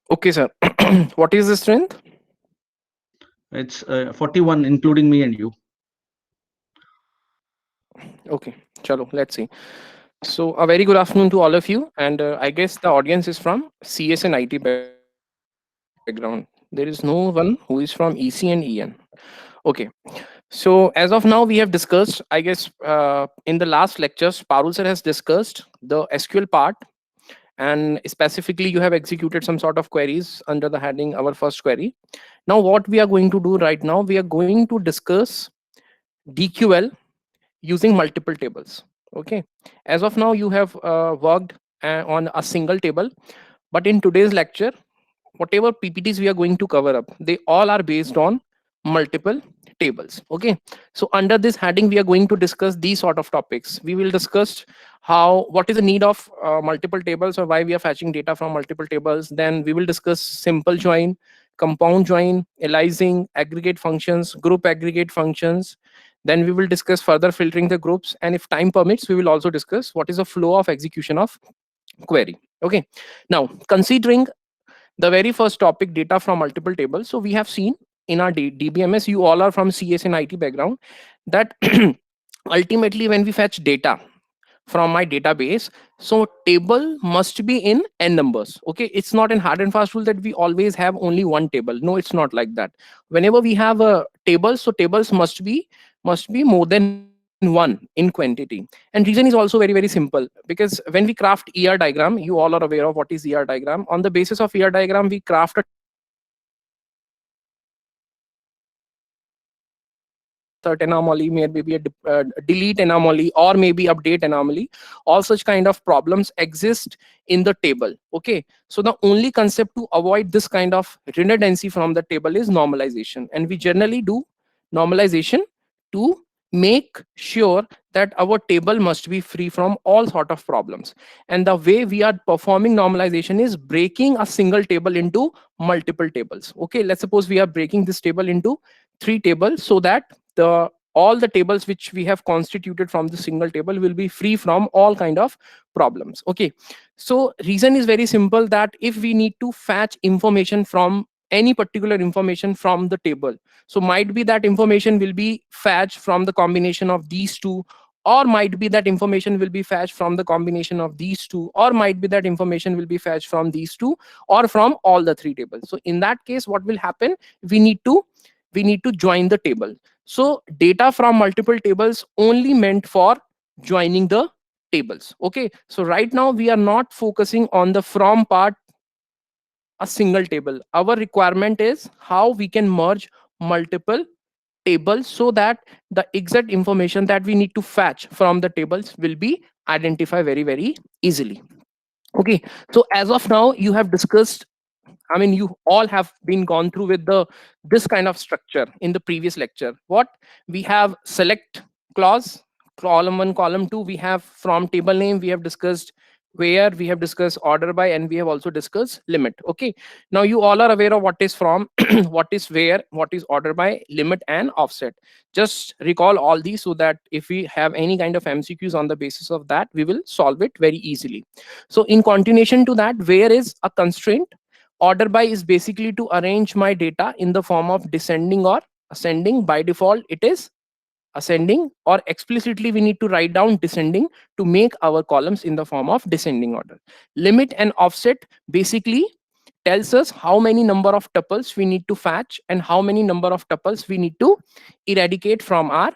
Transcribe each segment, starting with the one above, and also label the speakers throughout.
Speaker 1: Okay, sir. What is the strength?
Speaker 2: It's 41, including me and you.
Speaker 1: Okay, chalo, let's see. So, a very good afternoon to all of you. And I guess the audience is from CS and IT background. There is no one who is from EC and EN. Okay. So, as of now, we have discussed, I guess, in the last lectures, Parul sir has discussed the SQL part. And specifically, you have executed some sort of queries under the heading our first query. Now, what we are going to do right now, we are going to discuss DQL using multiple tables. Okay, as of now you have worked on a single table, but in today's lecture, whatever ppts we are going to cover up, they all are based on multiple tables. Okay, so under this heading we are going to discuss these sort of topics. We will discuss how, what is the need of multiple tables, or why we are fetching data from multiple tables. Then we will discuss simple join, compound join, aliasing, aggregate functions, group aggregate functions. Then we will discuss further filtering the groups, and if time permits we will also discuss what is the flow of execution of query. Okay, now considering the very first topic, data from multiple tables. So we have seen in our DBMS, you all are from CS and IT background, that ultimately when we fetch data from my database, so table must be in n numbers. Okay, it's not an hard and fast rule that we always have only one table. No, it's not like that. Whenever we have a table, so tables must be more than one in quantity. And reason is also very very simple, because when we craft ER diagram, you all are aware of what is ER diagram. On the basis of ER diagram, we craft a table which can contain insert anomaly, maybe a delete anomaly, or maybe delete anomaly, or maybe update anomaly. All such kind of problems exist in the table. Okay, so the only concept to avoid this kind of redundancy from the table is normalization, and we generally do normalization to make sure that our table must be free from all sort of problems. And the way we are performing normalization is breaking a single table into multiple tables. Okay, let's suppose we are breaking this table into three tables, so that the all the tables which we have constituted from the single table will be free from all kind of problems. Okay, so reason is very simple, that if we need to fetch information from any particular information from the table, so might be that information will be fetched from the combination of these two, or might be that information will be fetched from the combination of these two, or might be that information will be fetched from these two, or from all the three tables. So in that case, what will happen, we need to join the table. So data from multiple tables only meant for joining the tables. Okay, so right now we are not focusing on the from part, a single table. Our requirement is how we can merge multiple tables, so that the exact information that we need to fetch from the tables will be identified very very easily. Okay, so as of now you have discussed, I mean, you all have been gone through with the this kind of structure in the previous lecture. What we have: select clause, column 1, column 2, we have from table name, we have discussed where, we have discussed order by, and we have also discussed limit. Okay, now you all are aware of what is from, what is where, what is order by, limit, and offset. Just recall all these, so that if we have any kind of MCQs on the basis of that, we will solve it very easily. So in continuation to that, where is a constraint, order by is basically to arrange my data in the form of descending or ascending. By default it is ascending, or explicitly we need to write down descending to make our columns in the form of descending order. Limit and offset basically tells us how many number of tuples we need to fetch, and how many number of tuples we need to eradicate from our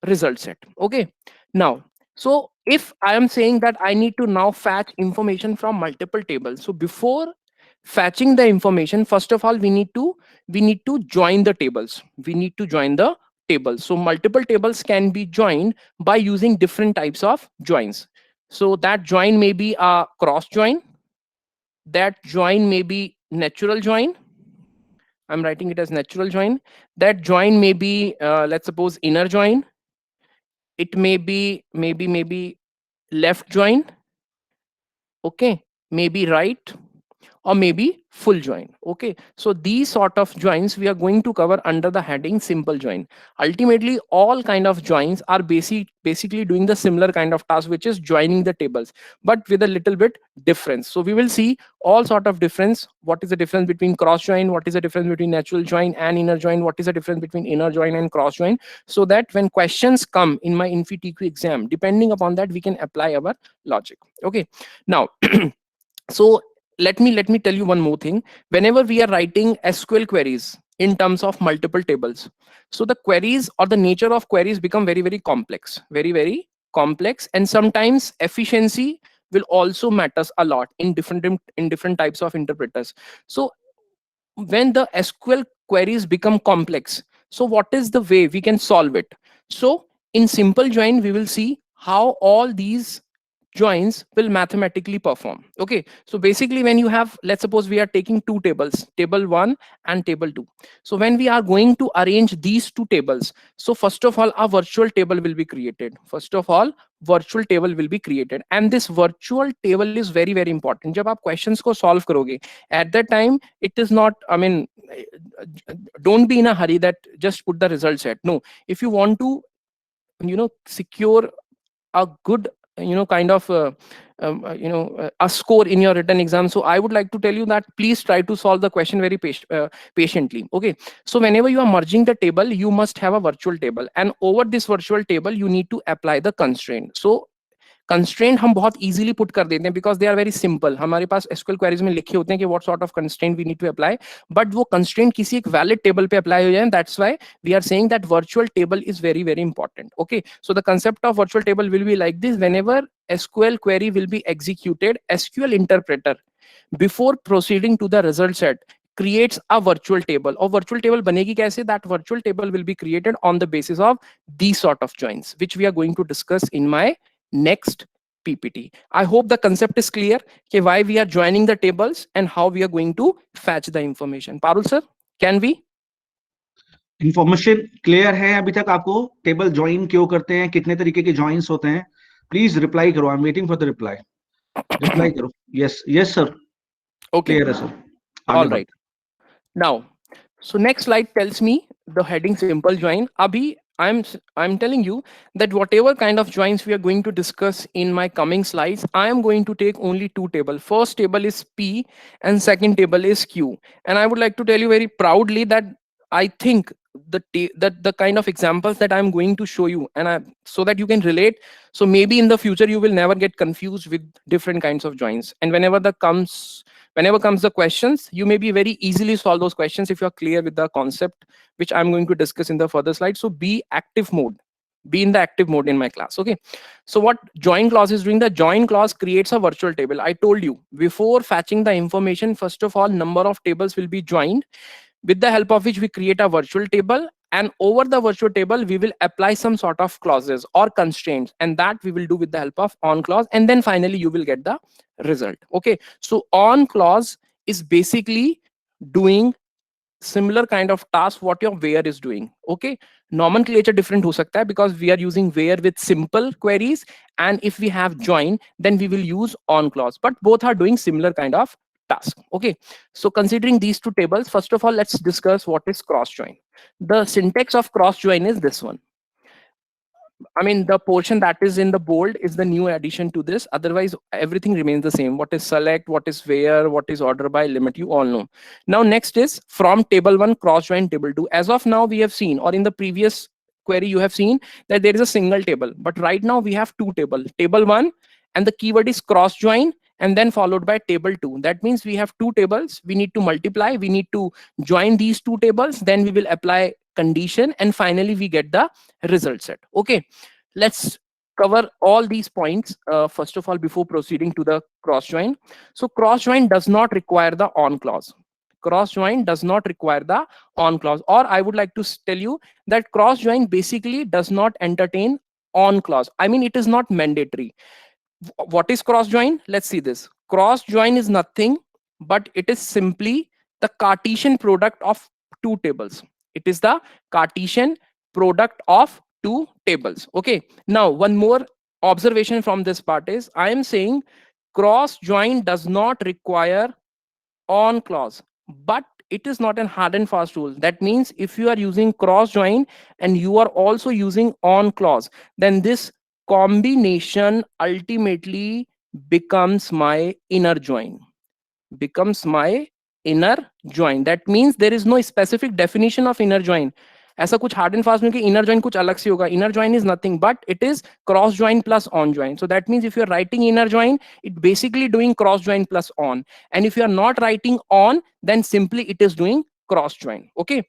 Speaker 1: result set. Okay, now, so if I am saying that I need to now fetch information from multiple tables, so before fetching the information, first of all we need to join the tables. We need to join the tables. So multiple tables can be joined by using different types of joins. So that join may be a cross join, that join may be natural join. I'm writing it as natural join. That join may be, let's suppose, inner join. It may be maybe left join. Okay, maybe right, or maybe full join. Okay, so these sort of joins we are going to cover under the heading simple join. Ultimately, all kind of joins are basically doing the similar kind of task, which is joining the tables, but with a little bit difference. So we will see all sort of difference. What is the difference between cross join? What is the difference between natural join and inner join? What is the difference between inner join and cross join? So that when questions come in my InfyTQ exam, depending upon that, we can apply our logic. Okay, now so let me tell you one more thing. Whenever we are writing SQL queries in terms of multiple tables, so the queries or the nature of queries become very complex, very complex, and sometimes efficiency will also matters a lot in different types of interpreters. So when the SQL queries become complex, so what is the way we can solve it? So in simple join, we will see how all these joins will mathematically perform. Okay, so basically when you have, let's suppose we are taking two tables, table 1 and table 2. So when we are going to arrange these two tables, so first of all a virtual table will be created. First of all virtual table will be created, and this virtual table is very important. जब आप questions को solve करोगे, at that time it is not, I mean, don't be in a hurry that just put the result set. No, if you want to secure a good kind of a score in your written exam, so I would like to tell you that please try to solve the question very patiently. Okay, so whenever you are merging the table, you must have a virtual table, and over this virtual table you need to apply the constraint. So constraint हम बहुत easily put कर देते हैं because they are very simple. हमारे पास SQL queries में लिखे होते हैं कि what sort of constraint we need to apply, but वो कंस्ट्रेंट किसी एक वैलिड टेबल पे अप्लाई हो जाए. That's why we are saying that virtual table is very important. Okay, so the concept of virtual table will be like this. whenever SQL query will be executed, SQL interpreter before proceeding to the result set creates a virtual table. और virtual table बनेगी कैसे? That virtual table will be created on the basis of these sort of joins, which we are going to discuss in my next PPT. I hope the concept is clear कि why we are joining the tables and how we are going to fetch the information. Parul sir, can we?
Speaker 2: Information clear है अभी तक आपको? Table join क्यों करते हैं, कितने तरीके के ज्वाइंस होते हैं? प्लीज रिप्लाई करो. I am waiting for the reply. Reply करो. Yes yes sir,
Speaker 1: Okay,
Speaker 2: clear है sir.
Speaker 1: all right. Now, so next slide tells me the heading simple join. Abhi I'm telling you that whatever kind of joins we are going to discuss in my coming slides, I am going to take only two tables. First table is P and second table is Q. And I would like to tell you very proudly that I think that the kind of examples that I'm going to show you, and so that you can relate, so maybe in the future you will never get confused with different kinds of joins. And whenever comes the questions, you may be very easily solve those questions if you're clear with the concept which I'm going to discuss in the further slides. So be active mode, be in the active mode in my class. Okay, so what join clause is doing? The join clause creates a virtual table. I told you before fetching the information, first of all number of tables will be joined, with the help of which we create a virtual table, and over the virtual table we will apply some sort of clauses or constraints, and that we will do with the help of on clause, and then finally you will get the result. Okay, so on clause is basically doing similar kind of task what your where is doing. Okay, nomenclature different ho sakta hai because we are using where with simple queries, and if we have join then we will use on clause, but both are doing similar kind of task. Okay, so considering these two tables, first of all let's discuss what is cross join. The syntax of cross join is this one. I mean, the portion that is in the bold is the new addition to this. Otherwise, everything remains the same. What is select, what is where, what is order by, limit, you all know. Now, next is from table 1 cross join table 2. As of now, we have seen, or in the previous query, you have seen that there is a single table. But right now, we have two tables. Table 1, and the keyword is cross join, and then followed by table 2. That means we have two tables. We need to multiply. We need to join these two tables. Then we will apply condition, and finally we get the result set. Okay, let's cover all these points first of all before proceeding to the cross join. So cross join does not require the on clause. Cross join does not require the on clause, or I would like to tell you that cross join basically does not entertain on clause. I mean, it is not mandatory. What is cross join? Let's see this. Cross join is nothing but it is simply the Cartesian product of two tables. It is the Cartesian product of two tables. Okay, now one more observation from this part is I am saying cross join does not require on clause, but it is not an hard and fast rule. That means if you are using cross join and you are also using on clause, then this combination ultimately becomes my inner join, becomes my inner join. That means there is no specific definition of inner join. ऐसा कुछ hard and fast में कि inner join कुछ अलग से होगा. Inner join is nothing but it is cross join plus on join. So that means if you are writing inner join, it basically doing cross join plus on, and if you are not writing on, then simply it is doing cross join. Okay,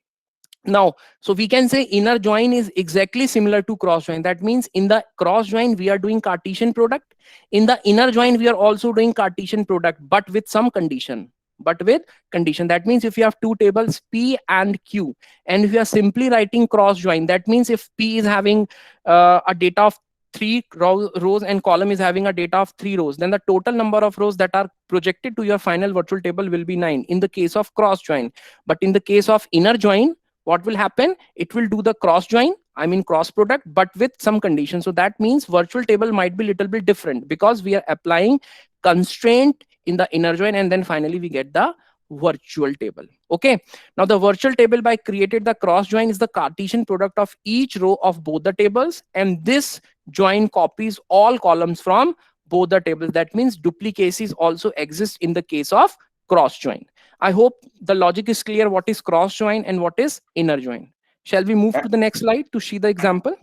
Speaker 1: now so we can say inner join is exactly similar to cross join. That means in the cross join we are doing Cartesian product, in the inner join we are also doing Cartesian product, but with some condition, but with condition. That means if you have two tables P and Q, and if you are simply writing cross join, that means if P is having a data of three rows and column is having a data of 3 rows, then the total number of rows that are projected to your final virtual table will be 9 in the case of cross join. But in the case of inner join, what will happen? It will do the cross join, I mean cross product, but with some conditions. So that means virtual table might be little bit different because we are applying constraint in the inner join, and then finally we get the virtual table. Okay, now the virtual table by created the cross join is the Cartesian product of each row of both the tables, and this join copies all columns from both the tables. That means duplicacies also exist in the case of cross join. I hope the logic is clear what is cross join and what is inner join. Shall we move to the next slide to see the example?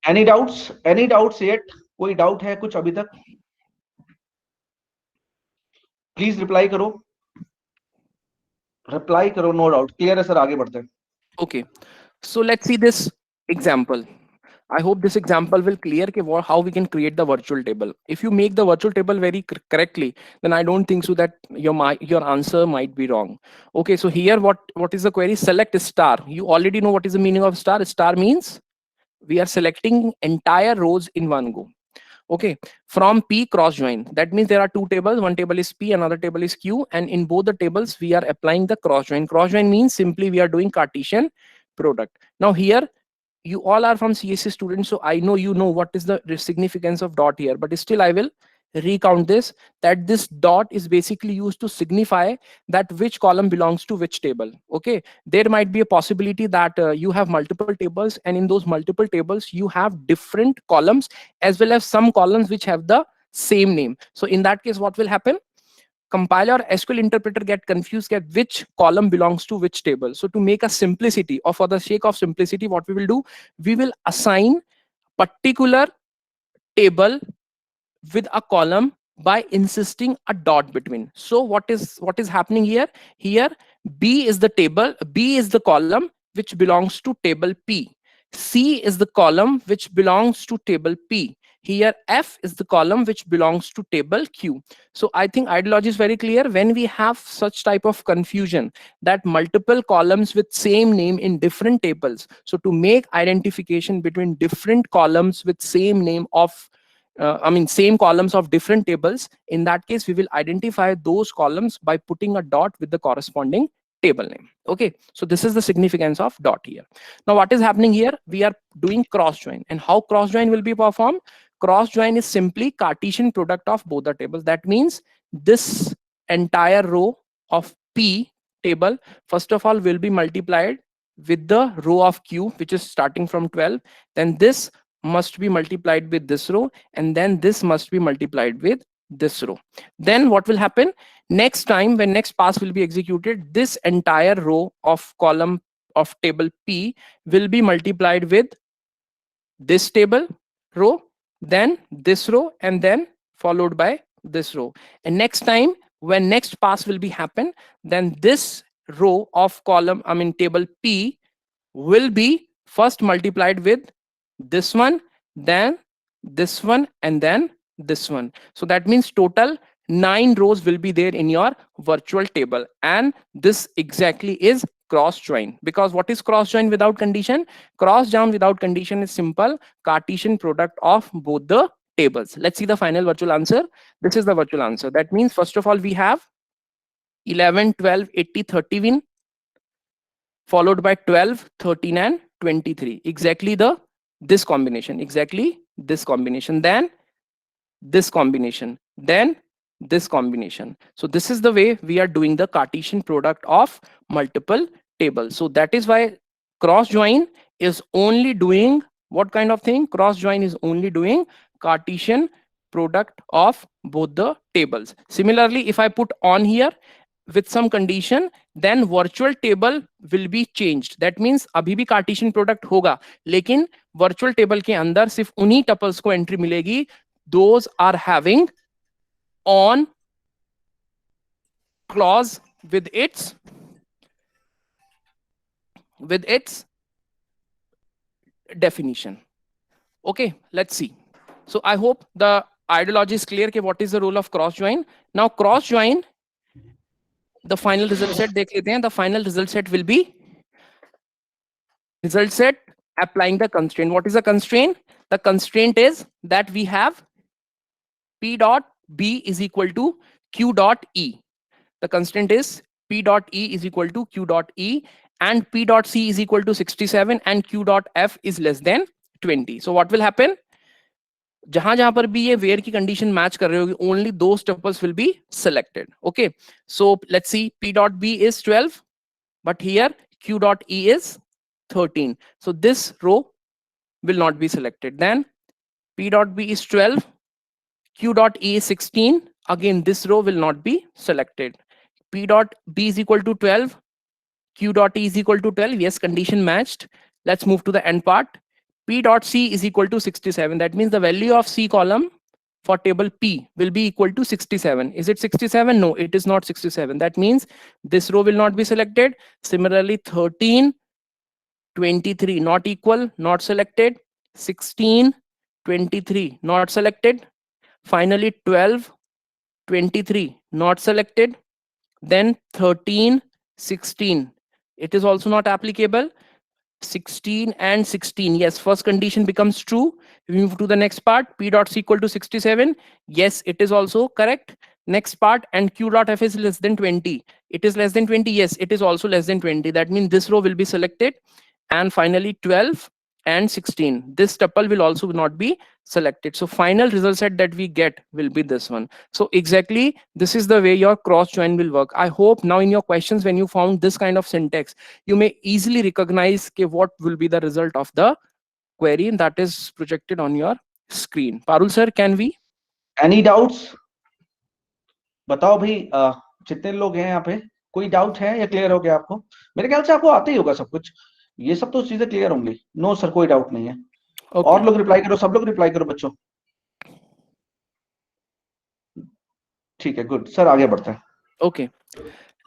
Speaker 2: Any doubts? Any doubts yet? कोई doubt है कुछ अभी तक? Please reply करो. Reply करो, no doubt. Clear है sir, आगे बढ़ते हैं.
Speaker 1: Okay, so let's see this example. I hope this example will clear how we can create the virtual table. If you make the virtual table very correctly, then I don't think so that your answer might be wrong. Okay, so here what is the query? Select star. You already know what is the meaning of star. Star means we are selecting entire rows in one go. Okay, from P cross join. That means there are two tables. One table is P, another table is Q, and in both the tables we are applying the cross join. Cross join means simply we are doing Cartesian product. Now here you all are from CSC students, so I know you know what is the significance of dot here, but still I will recount this, that this dot is basically used to signify that which column belongs to which table. Okay, there might be a possibility that you have multiple tables, and in those multiple tables you have different columns as well as some columns which have the same name. So in that case what will happen? Compiler or SQL interpreter get confused at which column belongs to which table. So to make a simplicity, or for the sake of simplicity, what we will do, we will assign particular table with a column by insisting a dot between. So what is happening here? Here B is the table, B is the column which belongs to table P. C is the column which belongs to table P. Here F is the column which belongs to table Q. So I think ideology is very clear. When we have such type of confusion that multiple columns with same name in different tables, so to make identification between different columns with same name of same columns of different tables, in that case we will identify those columns by putting a dot with the corresponding table name. Okay, so this is the significance of dot here. Now what is happening here? We are doing cross join, and how cross join will be performed? Cross join is simply Cartesian product of both the tables. That means this entire row of P table first of all will be multiplied with the row of Q, which is starting from 12. Then this must be multiplied with this row, and then this must be multiplied with this row. Then what will happen? Next time when next pass will be executed, this entire row of column of table P will be multiplied with this table row, then this row, and then followed by this row. And next time when next pass will be happen, then this row of column table P will be first multiplied with this one, then this one, and then this one. So that means total 9 rows will be there in your virtual table, and this exactly is cross join. Because what is cross join without condition? Cross join without condition is simple Cartesian product of both the tables. Let's see the final virtual answer. This is the virtual answer. That means first of all we have 11, 12, 80, 30 win, followed by 12, 13, and 23. Exactly this combination, exactly this combination, then this combination, then this combination. So this is the way we are doing the Cartesian product of multiple tables. So that is why cross join is only doing what kind of thing? Cross join is only doing Cartesian product of both the tables. Similarly, if I put on here with some condition, then virtual table will be changed. That means अभी भी Cartesian product होगा, लेकिन virtual table के अंदर सिर्फ उन्हीं tuples को entry मिलेगी those are having on clause with its definition. Okay, let's see. So I hope the ideology is clear कि what is the role of cross join. Now cross join, the final result set देख लेते हैं. The final result set will be result set applying the constraint. What is the constraint? The constraint is that we have P dot B is equal to Q dot E. The constraint is P dot E is equal to Q dot E, and P dot C is equal to 67 and Q dot F is less than 20. So what will happen? जहां जहां पर भी ये where की condition match कर रही होगी, only those tuples will be selected. Okay, so let's see, P dot B is 12, but here Q dot E is 13. So this row will not be selected. Then P dot B is 12, Q dot E is 16. Again, this row will not be selected. P dot B is equal to 12, Q dot E is equal to 12. Yes, condition matched. Let's move to the end part. P dot C is equal to 67. That means the value of C column for table P will be equal to 67. Is it 67? No, it is not 67. That means this row will not be selected. Similarly, 13, 23 not equal, not selected. 16, 23 not selected. Finally, 12, 23 not selected. Then 13, 16, it is also not applicable. 16 and 16, yes, first condition becomes true. We move to the next part. P dot C equal to 67, yes, it is also correct. Next part, and Q dot F is less than 20. It is less than 20, yes, it is also less than 20. That means this row will be selected. And finally 12 and 16, this tuple will also not be selected. So final result set that we get will be this one. So exactly this is the way your cross join will work. I hope now in your questions, when you found this kind of syntax, you may easily recognize what will be the result of the query that is projected on your screen. Parul sir, can we?
Speaker 2: Any doubts? बताओ भाई, जितने लोग हैं यहाँ पे, कोई doubt है या क्लियर हो गया आपको? मेरे ख्याल से आपको आता ही होगा सब कुछ, ये सब तो चीजें क्लियर होंगी. नो सर, कोई डाउट नहीं है.
Speaker 1: Okay.
Speaker 2: और लोग रिप्लाई करो, सब लोग रिप्लाई करो बच्चों. ठीक है, गुड सर, आगे बढ़ते हैं.
Speaker 1: Okay,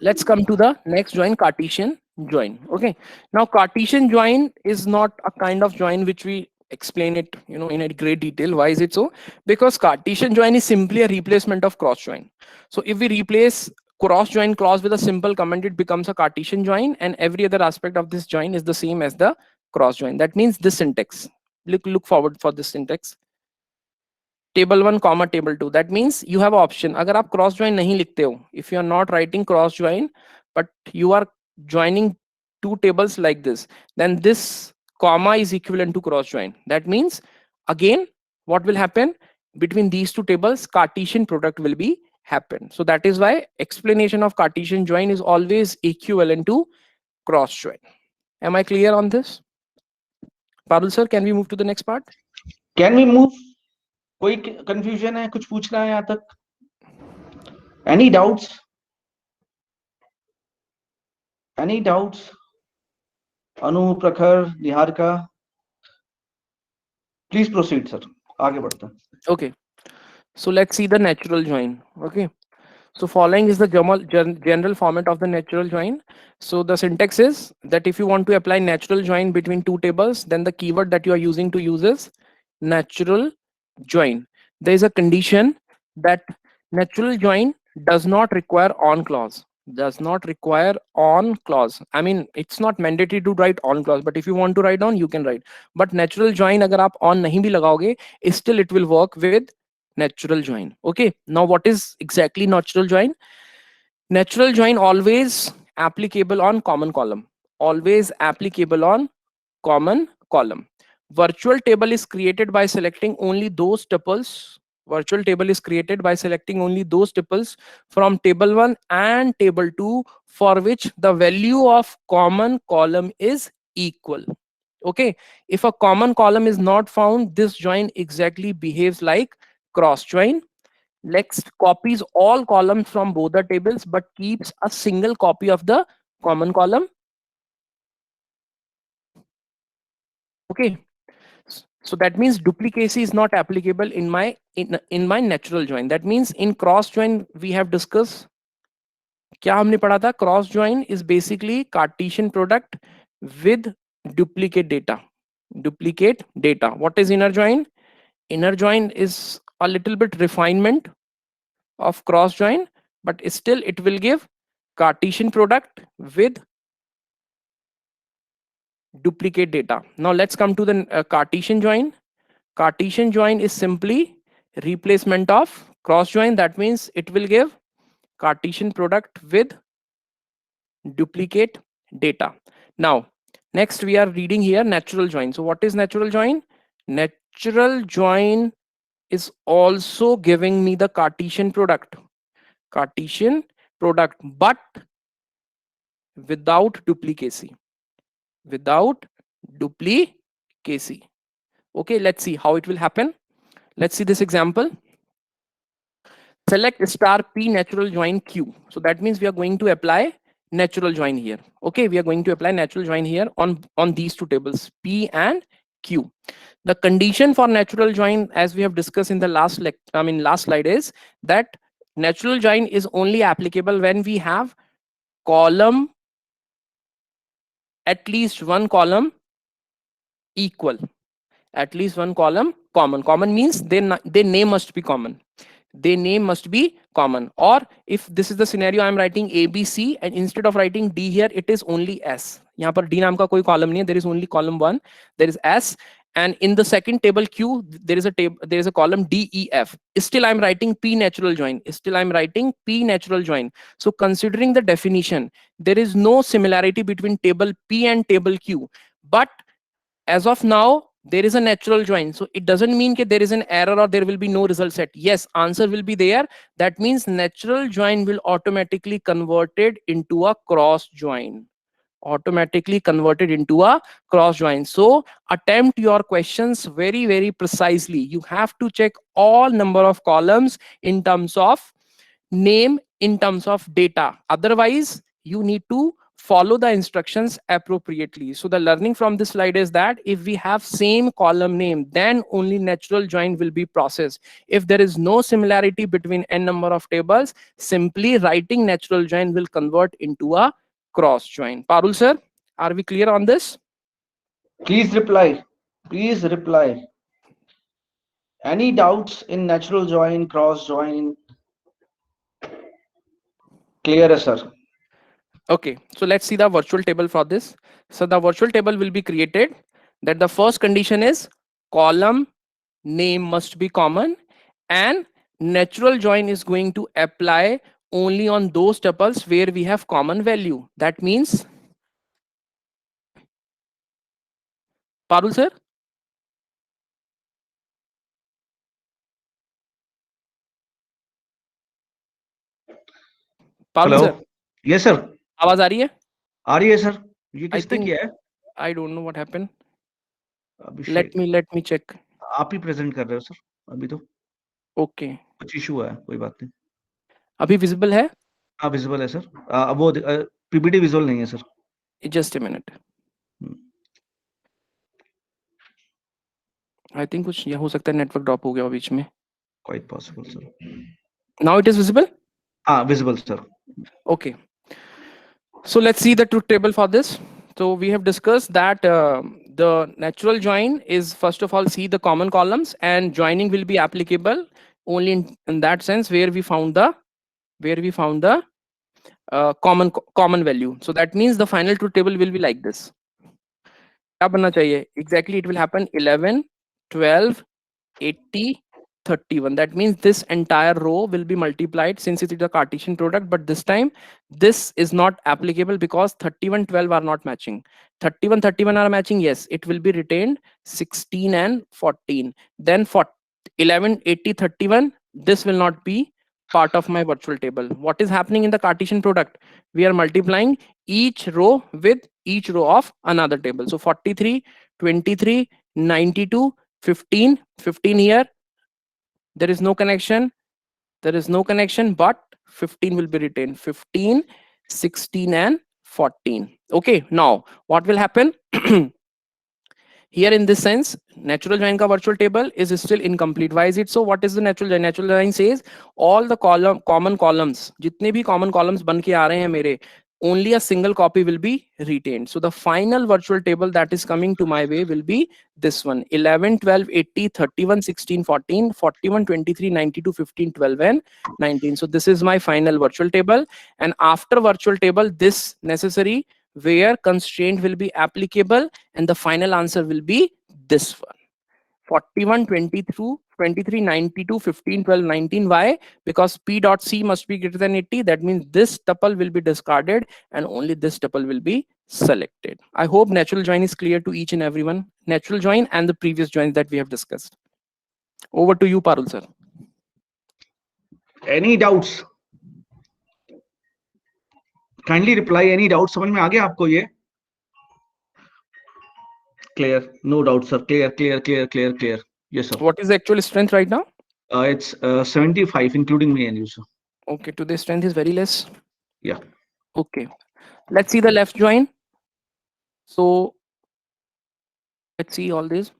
Speaker 1: let's come to the next join, Cartesian join. Okay, now Cartesian join is not a kind of join which we explain it, in a great detail. Why is it so? Because Cartesian join is simply a replacement of cross join. So if we replace cross join clause with a simple comment, it becomes a Cartesian join, and every other aspect of this join is the same as the cross join. That means this syntax, look forward for this syntax. Table 1 comma table 2, that means you have option. अगर आप cross join नहीं लिखते हो, if you are not writing cross join but you are joining two tables like this, then this comma is equivalent to cross join. That means again what will happen between these two tables? Cartesian product will be happen. So that is why explanation of Cartesian join is always equivalent to cross join. Am I clear on this? Parul sir, can we move to the next part?
Speaker 2: Can we move? कोई confusion है? कुछ पूछना है यहाँ तक? Any doubts? Any doubts? अनु, प्रखर, Niharika, please proceed sir. आगे बढ़ते हैं.
Speaker 1: Okay, so let's see the natural join. Okay, so following is the general format of the natural join. So the syntax is that if you want to apply natural join between two tables, then the keyword that you are using to use is natural join. There is a condition that natural join does not require on clause. Does not require on clause. I mean, it's not mandatory to write on clause, but if you want to write on, you can write. But natural join अगर आप on नहीं भी लगाओगे, still it will work with natural join. Okay, now what is exactly natural join? Natural join always applicable on common column. Always applicable on common column. Virtual table is created by selecting only those tuples. Virtual table is created by selecting only those tuples from table 1 and table 2 for which the value of common column is equal. Okay, if a common column is not found, this join exactly behaves like cross join. Next, copies all columns from both the tables but keeps a single copy of the common column. Okay, so that means duplicacy is not applicable in my natural join. That means in cross join we have discussed, क्या हमने पढ़ा था? Cross join is basically Cartesian product with duplicate data. Duplicate data. What is inner join? Inner join is a little bit refinement of cross join, but still it will give Cartesian product with duplicate data. Now let's come to the Cartesian join. Cartesian join is simply replacement of cross join. That means it will give Cartesian product with duplicate data. Now next we are reading here natural join. So what is natural join? Natural join is also giving me the Cartesian product. Cartesian product, but without duplicacy. Without duplicacy. Okay, let's see how it will happen. Let's see this example. Select star P natural join Q. So that means we are going to apply natural join here. Okay, we are going to apply natural join here on these two tables, P and Q. The condition for natural join, as we have discussed in the last slide, is that natural join is only applicable when we have column, at least one column equal, at least one column common. Common means their name must be common. Their name must be common. Or if this is the scenario, I am writing ABC and instead of writing D here, it is only S. यहाँ पर D नाम का कोई column नहीं है. There is only column 1. There is S. And in the second table Q, there is a column D, E, F. Still I am writing P natural join. Still I am writing P natural join. So considering the definition, there is no similarity between table P and table Q. But as of now, there is a natural join. So it doesn't mean that there is an error or there will be no result set. Yes, answer will be there. That means natural join will automatically converted into a cross join. Automatically converted into a cross join. So attempt your questions very, very precisely. You have to check all number of columns in terms of name, in terms of data. Otherwise, you need to follow the instructions appropriately. So the learning from this slide is that if we have same column name, then only natural join will be processed. If there is no similarity between n number of tables, simply writing natural join will convert into a cross join. Parul sir, are we clear on this?
Speaker 2: Please reply. Please reply. Any doubts in natural join, cross join? Clear, sir.
Speaker 1: Okay, so let's see the virtual table for this. So the virtual table will be created. That the first condition is column name must be common, and natural join is going to apply only on those tuples where we have common value. That means, Parul sir, Parul
Speaker 2: Hello.
Speaker 1: sir,
Speaker 2: Yes, sir.
Speaker 1: आवाज आ रही है?
Speaker 2: आ रही है sir. ये
Speaker 1: I
Speaker 2: किसने
Speaker 1: think
Speaker 2: किया है?
Speaker 1: I don't know what happened.
Speaker 2: Abhishek.
Speaker 1: Let me check.
Speaker 2: आप ही प्रेजेंट कर रहे हो सर अभी तो.
Speaker 1: Okay.
Speaker 2: कुछ इशू है, कोई बात नहीं.
Speaker 1: अभी visible है?
Speaker 2: हाँ, विजिबल है सर. वो पीपीटी विजुअल नहीं है sir.
Speaker 1: Just a minute. I think कुछ ये हो सकता है नेटवर्क ड्रॉप हो गया हो बीच में.
Speaker 2: Quite possible, sir.
Speaker 1: Now it is visible?
Speaker 2: Visible, sir.
Speaker 1: Okay. So let's see the truth table for this. So we have discussed that the natural join is, first of all, see the common columns, and joining will be applicable only in that sense where we found the common value. So that means the final truth table will be like this. क्या बनना चाहिए? Exactly, it will happen 11, 12, 80, 31. That means this entire row will be multiplied since it is a Cartesian product, but this time this is not applicable because 31, 12 are not matching. 31, 31 are matching. Yes, it will be retained 16 and 14. Then 11, 80, 31, this will not be part of my virtual table. What is happening in the Cartesian product? We are multiplying each row with each row of another table. So 43, 23, 92, 15, 15 here. There is no connection. There is no connection, but 15 will be retained. 15, 16, and 14. Okay, now what will happen? Here in this sense, natural join ka virtual table is still incomplete. Why is it so? What is the natural join? Natural join says all the common columns, jitne bhi common columns ban ke aa rahe hain mere, only a single copy will be retained. So the final virtual table that is coming to my way will be this one: 11, 12, 80, 31, 16, 14, 41, 23, 92, 15, 12, and 19. So this is my final virtual table. And after virtual table, this necessary where constraint will be applicable, and the final answer will be this one: 41, 22, 23, 92, 15, 12, 19. Why? Because p dot c must be greater than 80. That means this tuple will be discarded and only this tuple will be selected. I hope natural join is clear to each and everyone. Natural join and the previous joins that we have discussed. Over to you, Parul sir.
Speaker 2: Any doubts? Kindly reply. Any doubts? समझ में आ गया आपको ये? Clear. No doubt, sir. Clear. Yes, sir.
Speaker 1: What is the actual strength right now?
Speaker 2: It's 75, including me and you, sir.
Speaker 1: Okay, today's strength is very less.
Speaker 2: Yeah.
Speaker 1: Okay, let's see the left join. So let's see all this.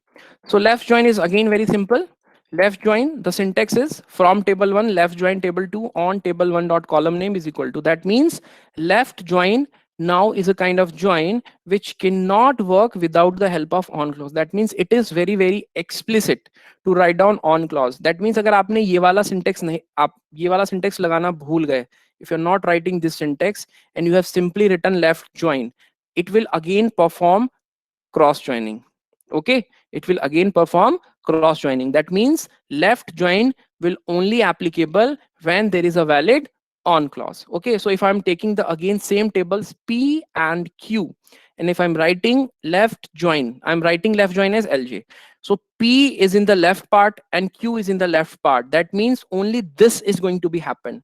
Speaker 1: So left join is again very simple. Left join, the syntax is from table 1 left join table 2 on table 1 dot column name is equal to. That means left join now is a kind of join which cannot work without the help of on clause. That means it is very explicit to write down on clause. That means अगर आपने ये वाला syntax नहीं, आप ये वाला syntax लगाना भूल गए, if you're not writing this syntax and you have simply written left join, it will again perform cross joining. Okay, it will again perform cross joining. That means left join will only applicable when there is a valid on clause. Okay, so if I'm taking the again same tables p and q, and if I'm writing left join, I'm writing left join as lj. So p is in the left part and q is in the left part. That means only this is going to be happen.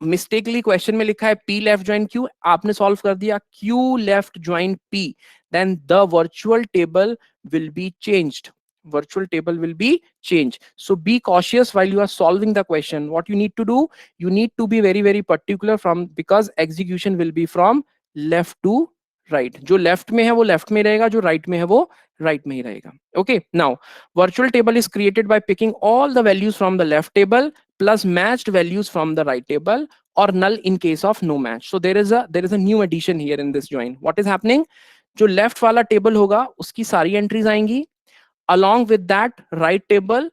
Speaker 1: Mistakenly question में लिखा है p left join q, आपने solve कर दिया q left join p, then the virtual table will be changed. Virtual table will be changed. So be cautious while you are solving the question. What you need to do, you need to be very particular from, because execution will be from left to right. जो left में है वो left में रहेगा, जो right में है वो right में ही रहेगा. Okay, now virtual table is created by picking all the values from the left table plus matched values from the right table, or null in case of no match. So there is a new addition here in this join. What is happening? जो left वाला table होगा उसकी सारी entries आएंगी, along with that right table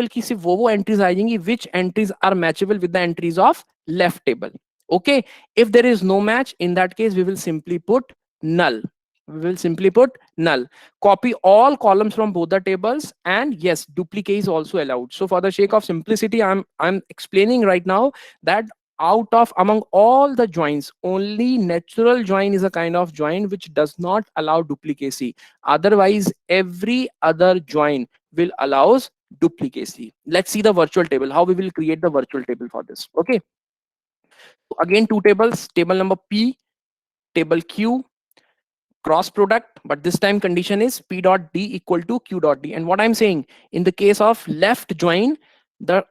Speaker 1: की सिर्फ वो entries आएंगी which entries are matchable with the entries of left table. Okay, if there is no match, in that case we will simply put null. Copy all columns from both the tables, and yes, duplicate is also allowed. So for the sake of simplicity, I'm explaining right now that out of among all the joins, only natural join is a kind of join which does not allow duplicacy. Otherwise every other join will allows duplicacy. Let's see the virtual table, how we will create the virtual table for this. Okay, again two tables, table number p, table q, cross product, but this time condition is p dot d equal to q dot d. And what I'm saying, in the case of left join,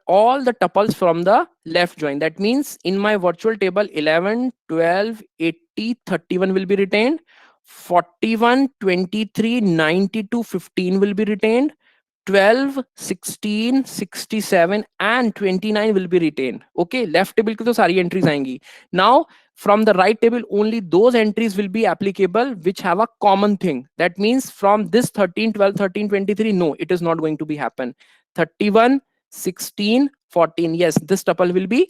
Speaker 1: all the tuples from the left join, that means in my virtual table 11, 12, 80, 31 will be retained, 41, 23, 92, 15 will be retained, 12, 16, 67 and 29 will be retained. Okay, left table की तो सारी entries आएंगी. Now from the right table, only those entries will be applicable which have a common thing. That means from this 13, 12, 13, 23, no, it is not going to be happen. 31, 16, 14, yes, this tuple will be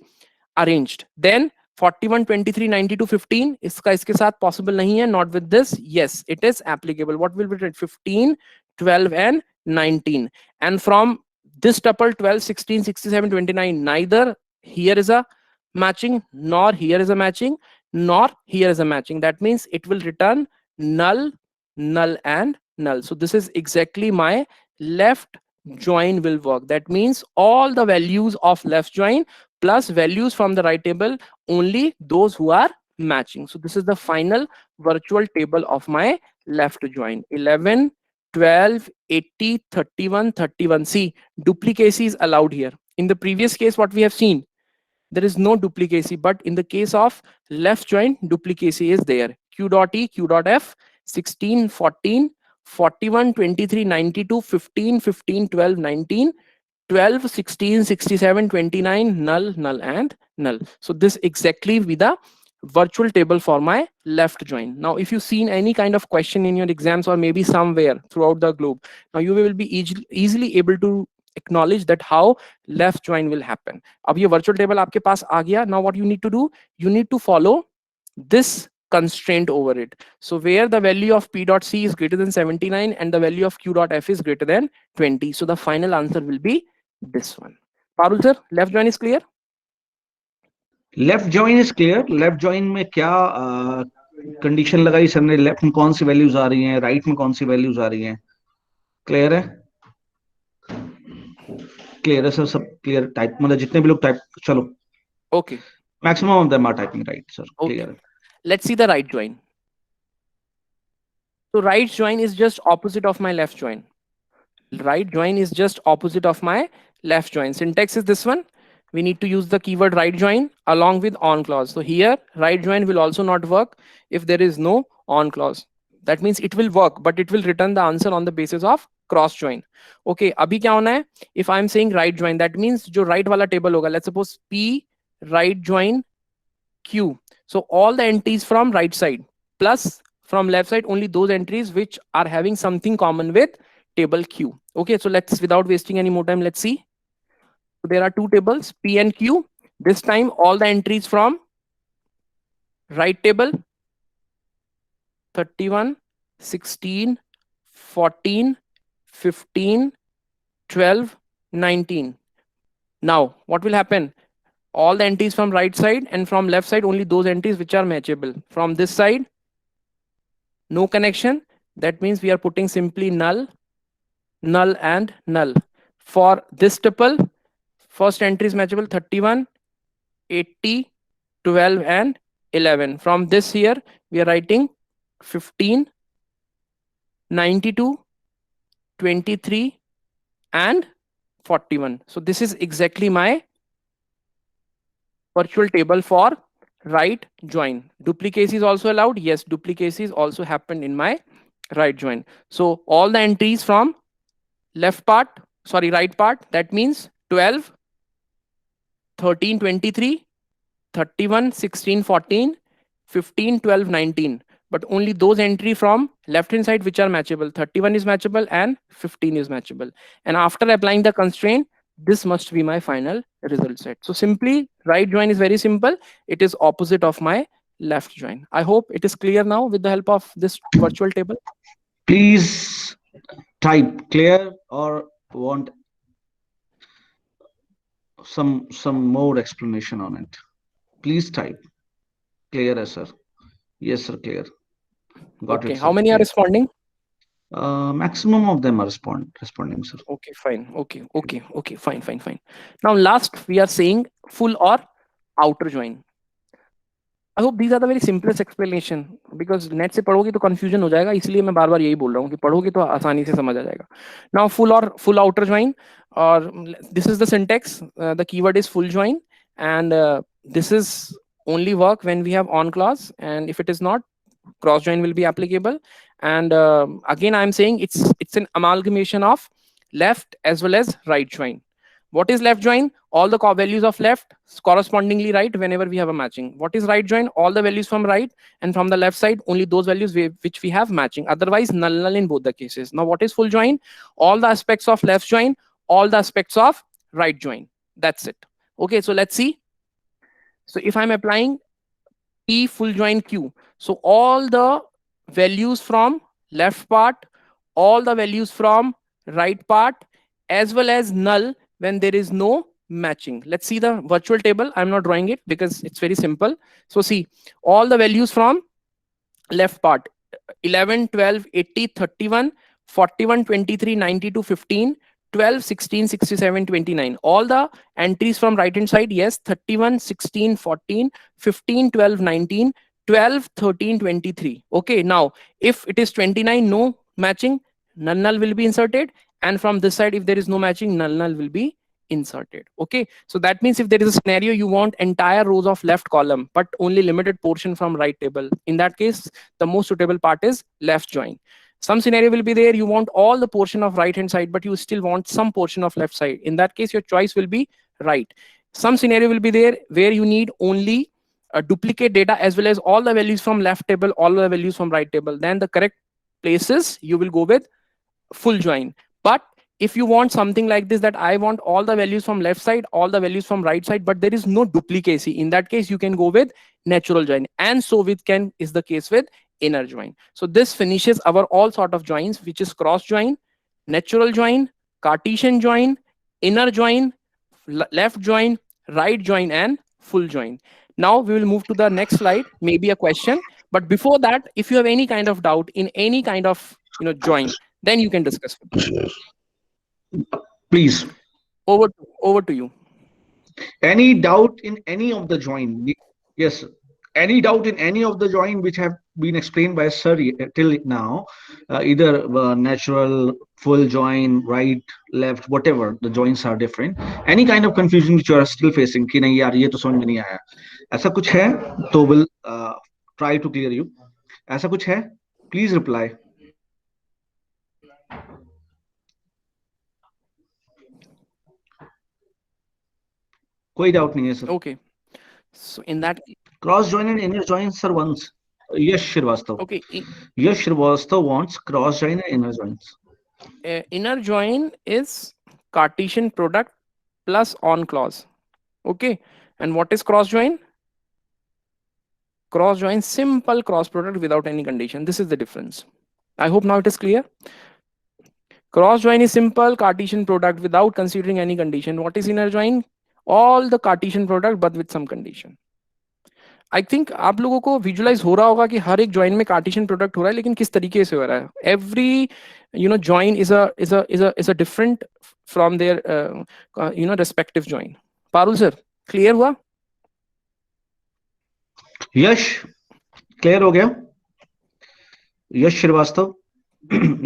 Speaker 1: arranged. Then 41, 23, 92, 15, इसका इसके साथ possible नहीं है, not with this. Yes, it is applicable. What will be written? 15, 12 and 19. And from this tuple 12, 16, 67, 29, neither here is a matching, nor here is a matching, nor here is a matching. That means it will return null, null and null. So this is exactly my left join will work. That means all the values of left join plus values from the right table, only those who are matching. So this is the final virtual table of my left join. 11, 12, 80, 31, 31. See, duplicacy is allowed here. In the previous case, what we have seen, there is no duplicacy, but in the case of left join, duplicacy is there. Q dot E, Q dot F, 16, 14, 41, 23, 92, 15, 15, 12, 19, 12, 16, 67, 29, null, null, and null. So this exactly be the virtual table for my left join. Now, if you've seen any kind of question in your exams or maybe somewhere throughout the globe, now you will be easily able to acknowledge that how left join will happen. अब ये virtual table आपके पास आ गया. Now what you need to do? You need to follow this constraint over it. So where the value of P dot C is greater than 79 and the value of Q dot F is greater than 20. So the final answer will be this one. Parul sir, left join is clear?
Speaker 2: Left join is clear. Left join में क्या condition लगाई sir ने? Left में कौन सी values आ रही हैं, right में कौन सी वैल्यूज आ रही हैं? क्लियर है? क्लियर है सर, सब क्लियर? टाइप मतलब जितने भी लोग टाइप, चलो
Speaker 1: Okay.
Speaker 2: Maximum of them are typing right sir. Clear है.
Speaker 1: Let's see the right join. So right join is just opposite of my left join. Right join is just opposite of my left join. Syntax is this one. We need to use the keyword right join along with on clause. So here right join will also not work if there is no on clause. That means it will work, but it will return the answer on the basis of cross join. Okay, abhi kya hona hai? If I'm saying right join, that means jo right wala table hoga, let's suppose P right join Q. So all the entries from right side plus from left side, only those entries which are having something common with table Q. Okay, so let's, without wasting any more time, let's see. So there are two tables, P and Q. This time all the entries from right table, 31, 16, 14, 15, 12, 19. Now what will happen? All the entries from right side and from left side, only those entries which are matchable. From this side, no connection. That means we are putting simply null, null, and null. For this tuple, first entry is matchable 31, 80, 12, and 11. From this here, we are writing 15, 92, 23, and 41. So this is exactly my virtual table for right join. Duplicacy is also allowed. Yes, duplicacies also happened in my right join. So all the entries from left part, sorry, right part, that means 12, 13, 23, 31, 16, 14, 15, 12, 19. But only those entry from left hand side which are matchable. 31 is matchable and 15 is matchable. And after applying the constraint, this must be my final result set. So simply right join is very simple. It is opposite of my left join. I hope it is clear now with the help of this virtual table.
Speaker 2: Please type clear or want some more explanation on it. Please type clear, sir. Yes sir, clear. Got
Speaker 1: Okay,
Speaker 2: it, sir.
Speaker 1: how many are
Speaker 2: Clear.
Speaker 1: responding?
Speaker 2: Maximum of them are responding, sir.
Speaker 1: Okay, fine. Okay, fine. Now last we are saying full or outer join. I hope these are the very simplest explanation because net से पढ़ोगे तो confusion हो जाएगा, इसलिए मैं बार बार यही बोल रहा हूँ कि पढ़ोगे तो आसानी से समझ आ जाएगा. Now full or full outer join, or this is the syntax. The keyword is full join, and this is only work when we have on clause, and if it is not, cross join will be applicable. And again I'm saying it's an amalgamation of left as well as right join. What is left join? All the values of left correspondingly right whenever we have a matching. What is right join? All the values from right, and from the left side only those values which we have matching, otherwise null in both the cases. Now what is full join? All the aspects of left join, all the aspects of right join. That's it. Okay, so let's see. So if I'm applying P full join Q, so all the values from left part, all the values from right part, as well as null when there is no matching. Let's see the virtual table. I'm not drawing it because it's very simple. So see, all the values from left part, 11, 12, 80, 31, 41, 23, 92, 15, 12, 16, 67, 29. All the entries from right hand side, yes, 31, 16, 14, 15, 12, 19, 12, 13, 23. Okay, now if it is 29, no matching, null will be inserted. And from this side, if there is no matching, null will be inserted. Okay, so that means if there is a scenario you want entire rows of left column but only limited portion from right table, in that case the most suitable part is left join. Some scenario will be there you want all the portion of right hand side but you still want some portion of left side, in that case your choice will be right. Some scenario will be there where you need only duplicate data as well as all the values from left table, all the values from right table, then the correct places you will go with full join. But if you want something like this, that I want all the values from left side, all the values from right side, but there is no duplicacy, in that case you can go with natural join. And so with can is the case with inner join. So this finishes our all sort of joins, which is cross join, natural join, Cartesian join, inner join, left join, right join, and full join. Now we will move to the next slide, maybe a question. But before that, if you have any kind of doubt in any kind of join, then you can discuss with me.
Speaker 2: Please.
Speaker 1: Over to you.
Speaker 2: Any doubt in any of the join? Yes. Any doubt in any of the join which have been explained by sir till now, either natural, full join, right, left, whatever the joins are different. Any kind of confusion which you are still facing कि नहीं यार ये तो समझ में नहीं आया, ऐसा कुछ है तो will try to clear you. ऐसा कुछ है? Please reply. कोई डाउट नहीं है sir.
Speaker 1: Okay. So in that,
Speaker 2: Cross join and inner join, sir, once. Yes, Shrivastava.
Speaker 1: okay,
Speaker 2: Yes, Shrivastava wants cross join and inner joins.
Speaker 1: inner join is Cartesian product plus on clause. Okay. And what is cross join? Cross join, simple cross product without any condition. This is the difference. I hope now it is clear. Cross join is simple Cartesian product without considering any condition. What is inner join? All the Cartesian product but with some condition. I think आप लोगों को visualise हो रहा होगा कि हर एक join में Cartesian product हो रहा है, लेकिन किस तरीके से हो रहा है. Every join is a different from their respective join. Parul sir, clear हुआ?
Speaker 2: यश क्लियर हो गया? Yash Shrivastava.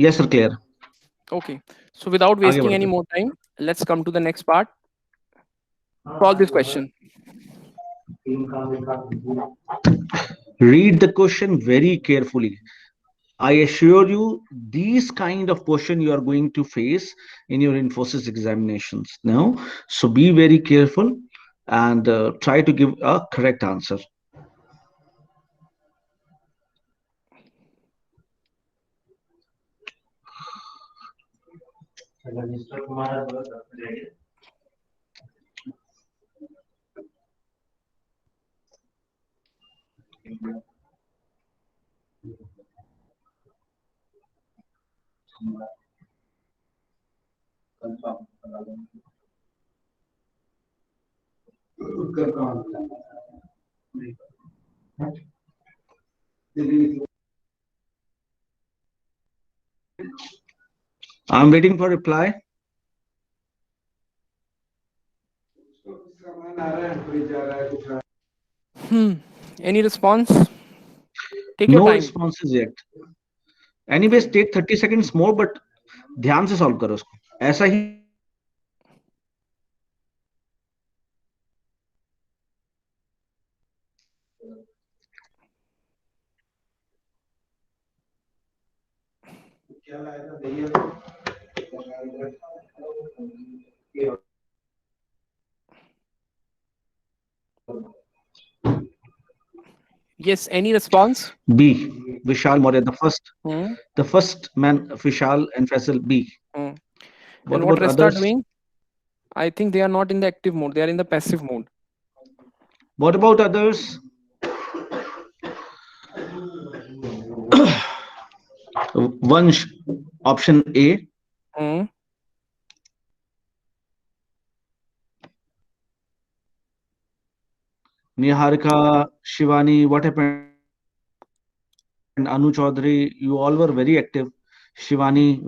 Speaker 2: Yes sir, clear.
Speaker 1: Okay, so without wasting any more time, let's come to the next part. Solve this question.
Speaker 2: Read the question very carefully. I assure you, these kind of question you are going to face in your Infosys examinations now. So be very careful and try to give a correct answer. I'm waiting for reply.
Speaker 1: Any response? Take your
Speaker 2: No
Speaker 1: time.
Speaker 2: responses yet. Anyways, take 30 seconds more, but ध्यान से solve करो उसको. ऐसा ही
Speaker 1: Yes, any response?
Speaker 2: B. Vishal Maurya, the first man, Vishal and Faisal. B.
Speaker 1: And
Speaker 2: What
Speaker 1: what
Speaker 2: about
Speaker 1: rest are
Speaker 2: others?
Speaker 1: doing? I think they are not in the active mode. They are in the passive mode.
Speaker 2: What about others? Vansh, option A. Niharika, Shivani, what happened? Anu Chaudhary, you all were very active. Shivani,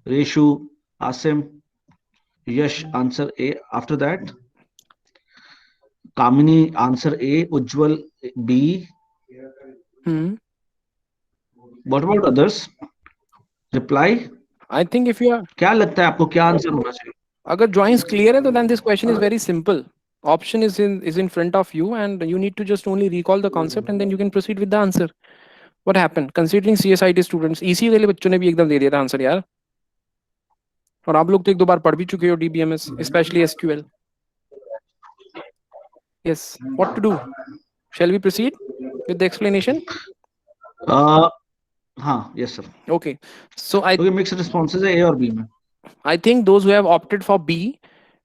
Speaker 2: Reshu, Asim. Yash, answer A. After that, Kamini, answer A. Ujjwal, B.
Speaker 1: Hmm.
Speaker 2: What about others? Reply.
Speaker 1: I think if you are,
Speaker 2: क्या लगता है आपको क्या answer होना चाहिए?
Speaker 1: agar drawings clear hai, तो then this question is very simple. Option is in front of you, and you need to just only recall the concept, and then you can proceed with the answer. What happened? Considering CSIT students, EC वाले बच्चों ने भी एकदम दे दिया था answer यार. और आप लोग तो एक दो बार पढ़ भी चुके हो DBMS, especially SQL. Yes. What to do? Shall we proceed with the explanation?
Speaker 2: हाँ, yes sir.
Speaker 1: Okay. So
Speaker 2: क्योंकि मिक्स रिस्पॉन्सेज है A और B में.
Speaker 1: I think those who have opted for B,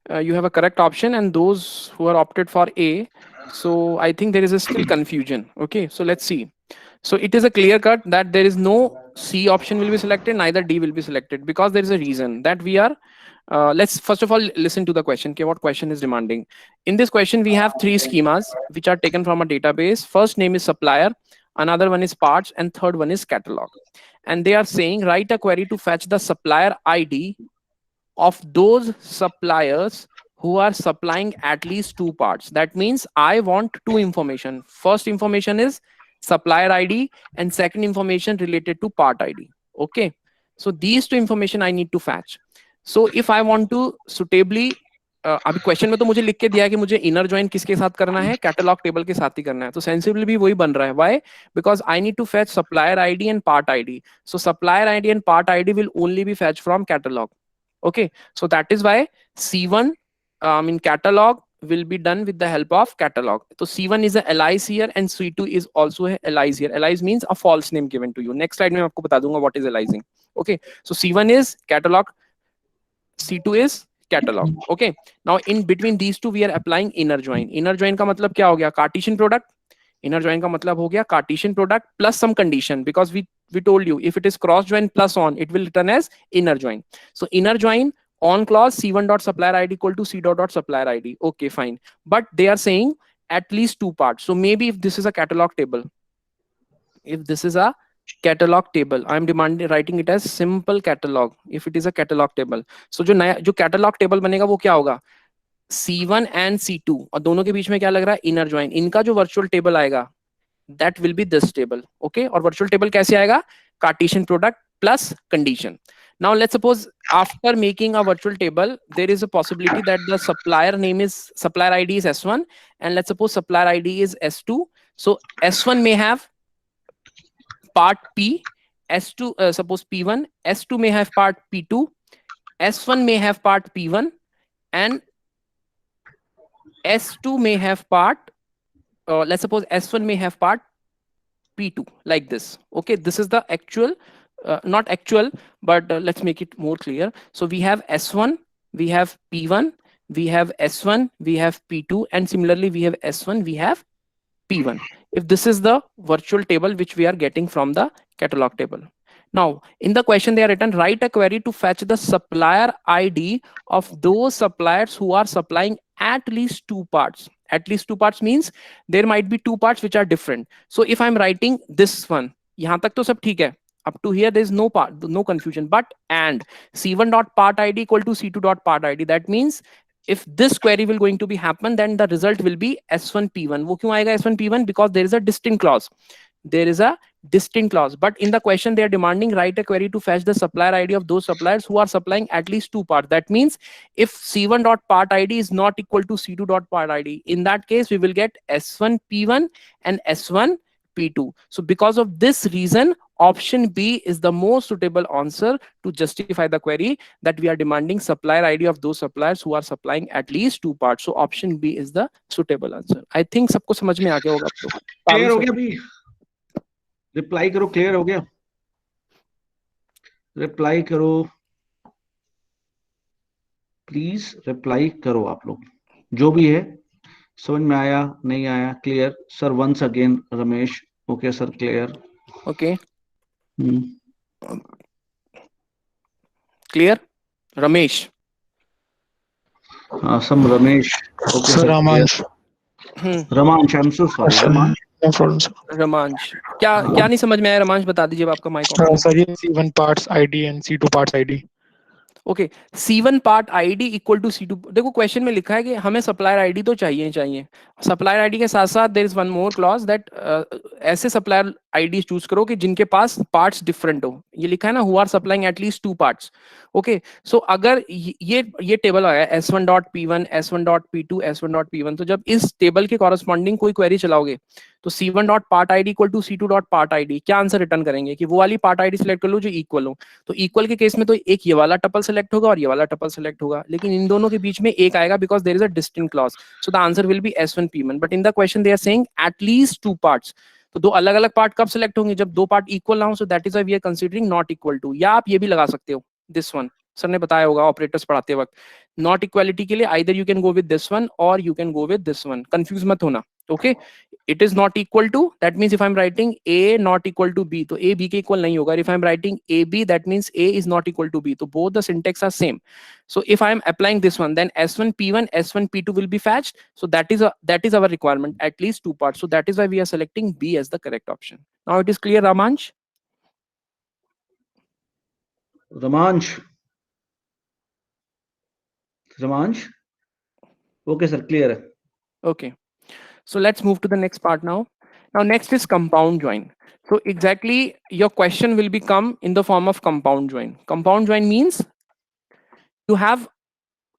Speaker 1: you have a correct option, and those who are opted for A, so I think there is a still confusion. Okay, so let's see. So it is a clear cut that there is no C option will be selected, neither D will be selected, because there is a reason that we are. Let's first of all listen to the question. Okay, what question is demanding? In this question, we have three schemas which are taken from a database. First name is supplier, another one is parts, and third one is catalog. And they are saying write a query to fetch the supplier ID of those suppliers who are supplying at least two parts. That means I want two information. First information is supplier ID, and second information related to part ID. Okay, so these two information I need to fetch. So if I want to suitably अभी question में तो मुझे लिख के दिया है कि मुझे इनर ज्वाइन किसके साथ करना है, कैटलॉग टेबल के साथ ही करना है. तो सेंसिबल भी वही बन रहा है. Why? Because I need to fetch supplier ID and part ID. So supplier ID and part ID will only be fetch from catalog. Okay, so that is why C1 in catalog will be done with the help of catalog. So C1 is a alias here, and C2 is also a alias here. Alias means a false name given to you. Next slide में मैं आपको बता दूंगा what is aliasing. Okay, so C1 is catalog, C2 is catalog. Okay, now in between these two we are applying inner join. Inner join का मतलब क्या हो गया? Cartesian product. Inner join का मतलब हो गया Cartesian product plus some condition, because we told you if it is cross join plus on, it will return as inner join. So inner join on clause C1 dot supplier ID equal to C dot supplier ID. Okay, fine. But they are saying at least two parts. So maybe if this is a catalog table, if this is a catalog table, I am demanding writing it as simple catalog. If it is a catalog table, so जो नया जो catalog table बनेगा वो क्या होगा? C1 and C2, और दोनों के बीच में क्या लग रहा है? Inner join. इनका जो वर्चुअल टेबल आएगा that will be this table. Okay, और वर्चुअल टेबल कैसे आएगा? Cartesian product plus condition. Now let's suppose after making a virtual table, there is a possibility that the supplier ID is S1, and let's suppose supplier ID is S2. So S1 may have part P, S2 suppose P1, S2 may have part P2, S1 may have part P1, and S2 may have part, let's suppose S1 may have part P2, like this. Okay, this is the actual, not actual, but let's make it more clear. So we have S1, we have P1, we have S1, we have P2, and similarly we have S1, we have P1. If this is the virtual table which we are getting from the catalog table. Now, in the question they are written, write a query to fetch the supplier ID of those suppliers who are supplying at least two parts. At least two parts means there might be two parts which are different. So if I'm writing this one, यहाँ तक तो सब ठीक है. Up to here there is no confusion. But and C1 dot part ID equal to C2 dot part ID. That means if this query will going to be happen, then the result will be S1 P1. वो क्यों आएगा S1 P1? Because there is a distinct clause. There is a distinct clause. But in the question they are demanding write a query to fetch the supplier ID of those suppliers who are supplying at least two parts. That means if C1 dot part ID is not equal to C2 dot part ID, in that case we will get S1 P1 and S1 P2. So because of this reason, option B is the most suitable answer to justify the query, that we are demanding supplier ID of those suppliers who are supplying at least two parts. So option B is the suitable answer. I think सबको समझ में आ गया होगा आप लोग.
Speaker 2: Clear हो गया भी? रिप्लाई करो. क्लियर हो गया? रिप्लाई करो प्लीज. रिप्लाई करो आप लोग, जो भी है. समझ में आया नहीं आया? Clear sir? Once again Ramesh. Okay sir, clear.
Speaker 1: Okay. Clear? Ramesh.
Speaker 2: Some Ramesh. Okay,
Speaker 3: sir, Ramansh.
Speaker 2: Ramansh, I'm so sorry. Ramansh.
Speaker 3: No problem, sir.
Speaker 1: रमांश, क्या नहीं समझ में आया? रमांश बता दीजिए, आपका माइक ऑन है.
Speaker 3: सर ये C1 parts ID and C2 parts ID.
Speaker 1: Okay, C1 part ID equal to C2। देखो क्वेश्चन में लिखा है कि हमें सप्लायर आईडी तो चाहिए ही चाहिए, सप्लायर आईडी के साथ साथ there is one more clause that ऐसे सप्लायर आईडी चूज करो कि जिनके पास पार्ट्स डिफरेंट हो। ये लिखा है ना, who are supplying at least 2 parts. Okay, so अगर ये टेबल आया S1.P1 S1.P2 S1.P1, तो जब इस टेबल के कॉरेस्पॉन्डिंग कोई क्वेरी चलाओगे तो C1 dot part ID equal to C2 dot part ID, क्या आंसर रिटर्न करेंगे कि वो वाली पार्ट आईडी सिलेक्ट कर लो जो इक्वल हो। तो इक्वल के केस में तो एक ये वाला टपल सेलेक्ट होगा और ये वाला टपल सेलेक्ट होगा, लेकिन इन दोनों के बीच में एक आएगा because there is a distinct clause, so the answer will be S1P1। But in the question they are saying at least 2 parts, तो दो अलग अलग पार्ट कब सेलेक्ट होंगे, जब दो पार्ट इक्वल ना हो, so that is why we are considering not equal to. या आप ये भी लगा सकते हो दिस वन, सर ने बताया होगा ऑपरेटर्स पढ़ाते वक्त, नॉट इक्वालिटी के लिए either you can go with this one और you can go with this one, confuse मत होना। Okay, it is not equal to, that means if I'm writing a not equal to b, तो a b के equal नहीं होगा। if I'm writing ab, that means a is not equal to b, तो both the syntax are same। so if I am applying this one, then S1 P1 S1 P2 will be fetched, so that is our requirement, at least 2 parts, so that is why we are selecting b as the correct option। now it is clear, Ramansh?
Speaker 2: Ramansh, Ramansh, okay sir, clear है।
Speaker 1: Okay, so let's move to the next part now। now next is compound join। so exactly your question will become in the form of compound join। compound join means you have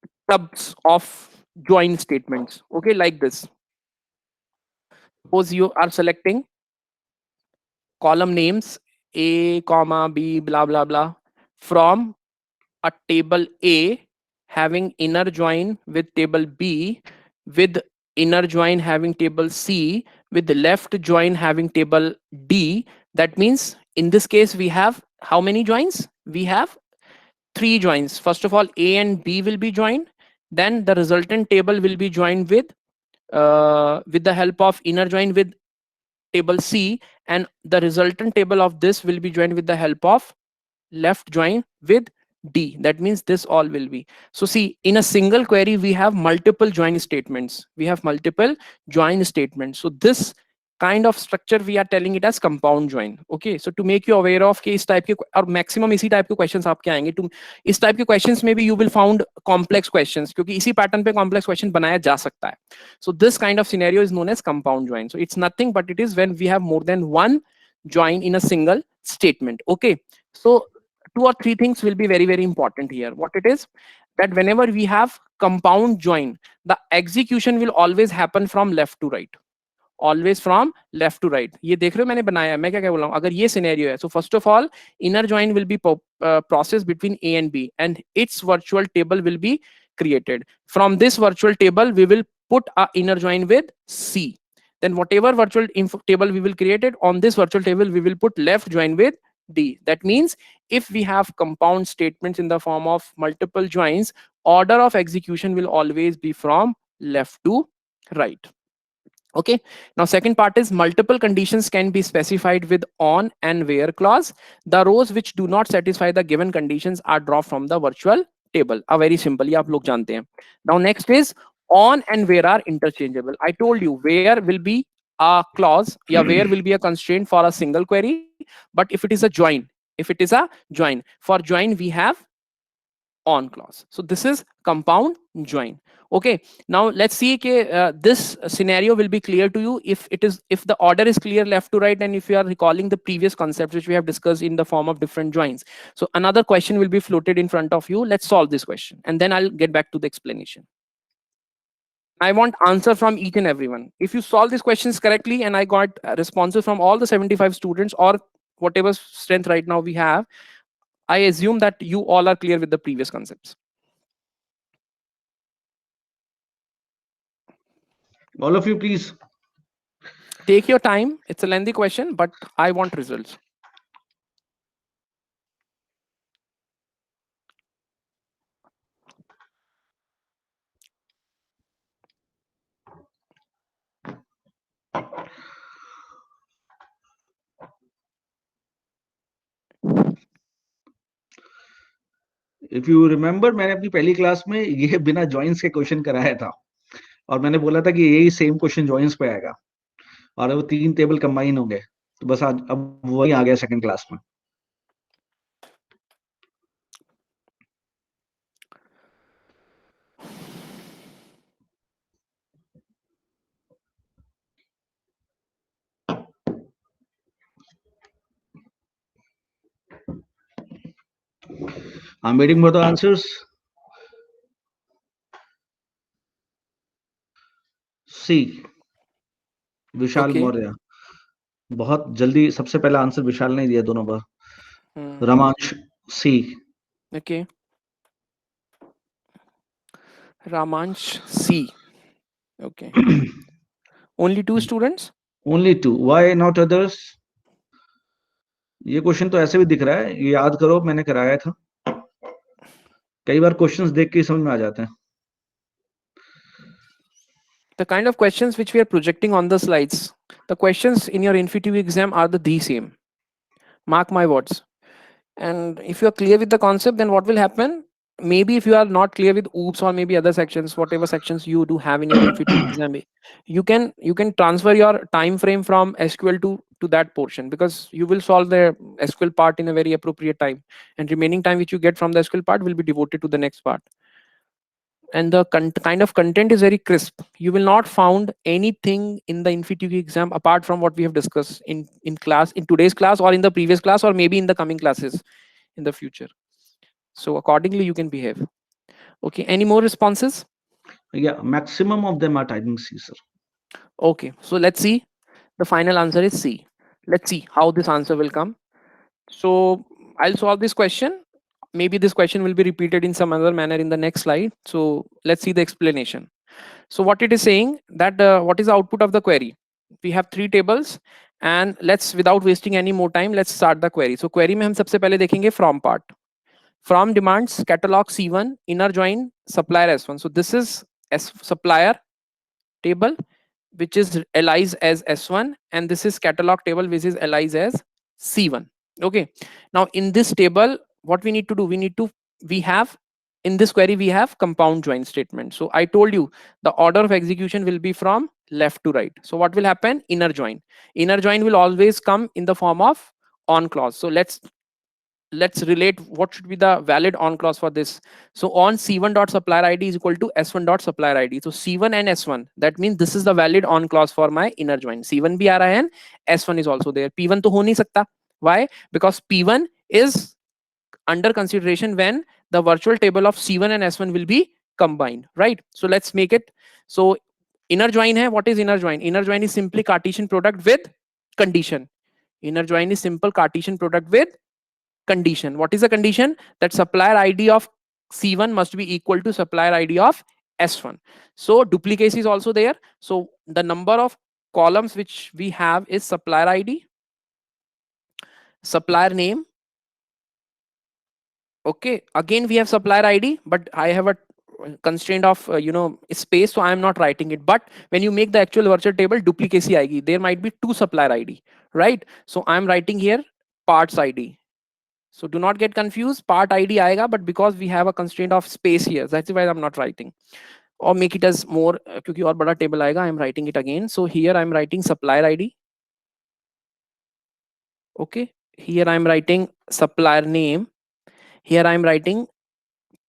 Speaker 1: stubs of join statements, okay, like this। suppose you are selecting column names a comma b blah blah blah from a table A having inner join with table B, with inner join having table C, with the left join having table D। that means in this case we have how many joins? We have 3 joins. first of all, A and B will be joined, then the resultant table will be joined with the help of inner join with table C, and the resultant table of this will be joined with the help of left join with D। that means this all will be, so see, in a single query we have multiple join statements, so this kind of structure we are telling it as compound join। okay, so to make you aware of कि इस type के और maximum इसी type के questions आपके आएंगे, to इस type के क्वेश्चंस में भी you will found complex questions, क्योंकि इसी पैटर्न पे complex question बनाया जा सकता है। so this kind of scenario is known as compound join। so it's nothing but it is when we have more than one join in a single statement। okay, so 2 or 3 things will be very very important here। what it is that whenever we have compound join, the execution will always happen from left to right, always from left to right. ये देख रहे हो मैंने बनाया है, मैं क्या क्या बोल रहा हूँ, अगर ये सिनेरियो है, so first of all inner join will be process between A and B and it's virtual table will be created। from this virtual table we will put a inner join with C, then whatever virtual table we will create it, on this virtual table we will put left join with D। that means if we have compound statements in the form of multiple joins, order of execution will always be from left to right। okay, now second part is multiple conditions can be specified with on and where clause। the rows which do not satisfy the given conditions are dropped from the virtual table। a very simple, ये आप लोग जानते हैं। now next is on and where are interchangeable। I told you where will be a clause, yeah, where will be a constraint for a single query, but if it is a join, for join we have on clause, so this is compound join। okay, now let's see this scenario will be clear to you if the order is clear left to right, and if you are recalling the previous concepts which we have discussed in the form of different joins। so another question will be floated in front of you, let's solve this question and then I'll get back to the explanation। I want answer from each and everyone. if you solve these questions correctly and I got responses from all the 75 students or whatever strength right now we have, I assume that you all are clear with the previous concepts।
Speaker 2: All of you, please
Speaker 1: take your time, it's a lengthy question but I want results।
Speaker 2: if you remember, मैंने अपनी पहली class में ये बिना joins के question कराया था और मैंने बोला था कि यही सेम क्वेश्चन जॉइंस पे आएगा और वो 3 टेबल कंबाइन हो गए, तो बस आज अब वही आ गया सेकंड क्लास में। I'm waiting for the answers. C, Vishal
Speaker 1: Okay.
Speaker 2: Maurya. बहुत जल्दी सबसे पहला आंसर विशाल ने दिया दोनों बार।
Speaker 1: Hmm.
Speaker 2: Ramansh, C.
Speaker 1: Okay. Ramansh C. Okay. Only two students?
Speaker 2: Only two, why not others? ये क्वेश्चन तो ऐसे भी दिख रहा है, ये याद करो मैंने कराया था। कई बार क्वेश्चंस देख के ही समझ में आ जाते हैं।
Speaker 1: The kind of questions which we are projecting on the slides, the questions in your InfiTV exam are the same. Mark my words. And if you are clear with the concept, then what will happen? Maybe if you are not clear with OOPS or maybe other sections, whatever sections you do have in your InfiTV exam, you can transfer your time frame from SQL to that portion, because you will solve the SQL part in a very appropriate time, and remaining time which you get from the SQL part will be devoted to the next part. And the kind of content is very crisp. You will not found anything in the InfiTV exam apart from what we have discussed in class, in today's class or in the previous class or maybe in the coming classes in the future. So accordingly you can behave. Okay, any more responses?
Speaker 2: Yeah, maximum of them are typing C, sir.
Speaker 1: Okay, so let's see. The final answer is C. Let's see how this answer will come. So I'll solve this question. Maybe this question will be repeated in some other manner in the next slide. So let's see the explanation. So what it is saying that what is the output of the query? We have three tables, and let's, without wasting any more time, let's start the query. So query में हम सबसे पहले देखेंगे from part. From demands catalog C1, inner join supplier S1. So this is S supplier table which is lies as S1, and this is catalog table which is lies as C1. Okay, now in this table what we need to do, we have, in this query we have compound join statement. So I told you the order of execution will be from left to right. So what will happen? Inner join will always come in the form of on clause. So let's relate what should be the valid on clause for this. So on C1 dot supplier ID is equal to S1 dot supplier ID. So C1 and S1, that means this is the valid on clause for my inner join. C1 भी आ रहा है and S1 is also there. P1 तो हो नहीं सकता. Why? Because P1 is under consideration when the virtual table of C1 and S1 will be combined, right? So let's make it. So inner join hai. What is inner join? Inner join is simply Cartesian product with condition. Inner join is simple Cartesian product with condition. What is the condition? That supplier ID of C1 must be equal to supplier ID of S1. So duplicacy is also there. So the number of columns which we have is supplier ID, supplier name. Okay, again we have supplier ID, but I have a constraint of space, so I am not writing it. But when you make the actual virtual table, duplicacy aayegi. There might be two supplier ID, right? So I am writing here parts ID. So do not get confused. Part ID aayega, but because we have a constraint of space here, that's why I'm not writing. Or make it as more, क्योंकि और बड़ा table आएगा, I'm writing it again. So here I'm writing supplier ID. Okay. Here I'm writing supplier name. Here I'm writing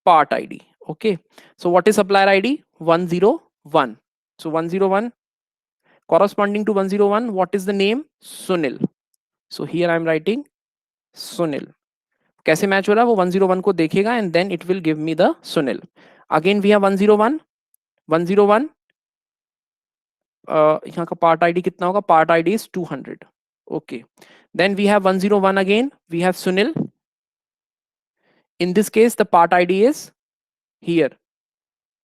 Speaker 1: part ID. Okay. So what is supplier ID? 101. So 101 corresponding to 101. What is the name? Sunil. So here I'm writing Sunil. कैसे match हो रहा है वो 101 को देखेगा and then it will give me the Sunil. Again we have 101. 101 यहाँ का part ID कितना होगा? Part ID is 200. Okay. Then we have 101 again. We have Sunil. In this case the part ID is here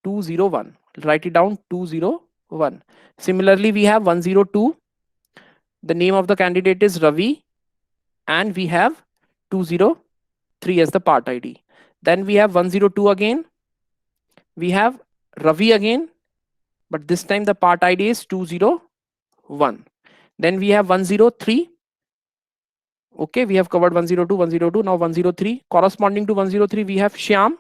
Speaker 1: 201. Write it down 201. Similarly we have 102. The name of the candidate is Ravi, and we have 203 as the part ID. Then we have 102 again. We have Ravi again, but this time the part ID is 201. Then we have 103. Okay, we have covered 102, 102. Now 103. Corresponding to 103, we have Shyam.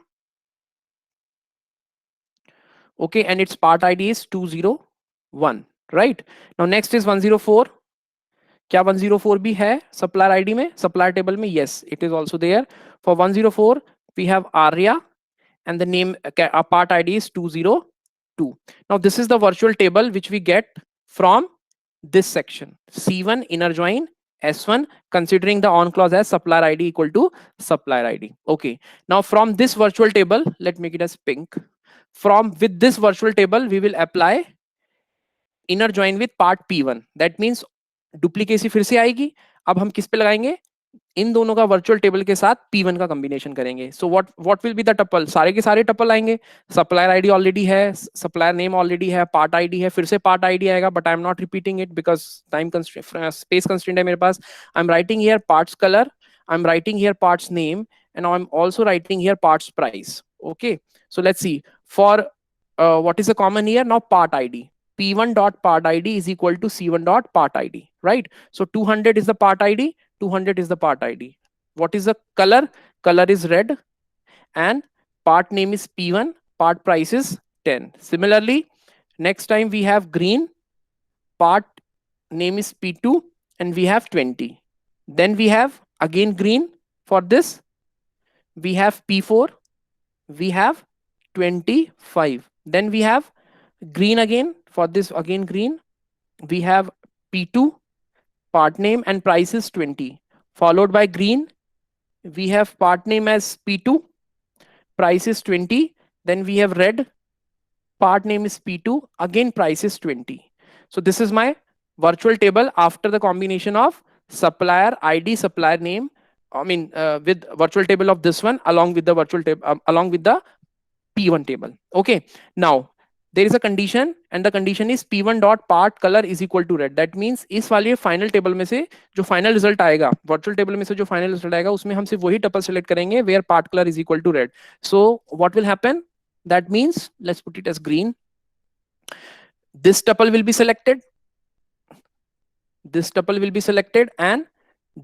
Speaker 1: Okay, and its part ID is 201. Right? Now next is 104. क्या 104 भी है supplier ID में, supplier table में? Yes, it is also there. For 104, we have Arya, and the name part ID is 202. Now this is the virtual table which we get from this section. C1 inner join S1 considering the on clause as supplier ID equal to supplier ID. Okay. Now from this virtual table, let me make it as pink. From with this virtual table, we will apply inner join with part P1. That means duplicacy फिर से आएगी. अब हम किस पे लगाएंगे? इन दोनों का वर्चुअल टेबल के साथ P1 का कॉम्बिनेशन करेंगे. So what will be the tuple? सारे के सारे टपल आएंगे. सप्लायर आईडी ऑलरेडी है, सप्लायर नेम ऑलरेडी है, पार्ट आईडी है, फिर से पार्ट आईडी आएगा, but I am not repeating it because time constraint, space constraint है मेरे पास. I am writing here parts colour, I am writing here parts name, and I am also writing here parts price. Okay, so let's see for what is the common here now? Part id. P1 dot part id is equal to C1 dot part id, right? So 200 is the part id, 200 is the part id. What is the color? Color is red, and part name is P1, part price is 10. Similarly, next time we have green, part name is P2, and we have 20. Then we have again green. For this we have P4, we have 25. Then we have green again. For this again green, we have P2, part name and price is 20, followed by green. We have part name as P2, price is 20. Then we have red, part name is P2, again price is 20. So this is my virtual table after the combination of supplier ID, supplier name, I mean with virtual table of this one along with the virtual table along with the P1 table. Okay, now there is a condition, and the condition is P1 dot part color is equal to red. That means इस वाले final table में से जो final result आएगा, virtual table में से जो final result आएगा, उसमें हम सिर्फ वही टपल सेलेक्ट करेंगे where part colour is equal to red. So what will happen? That means let's put it as green. This tuple will be selected, this tuple will be selected, and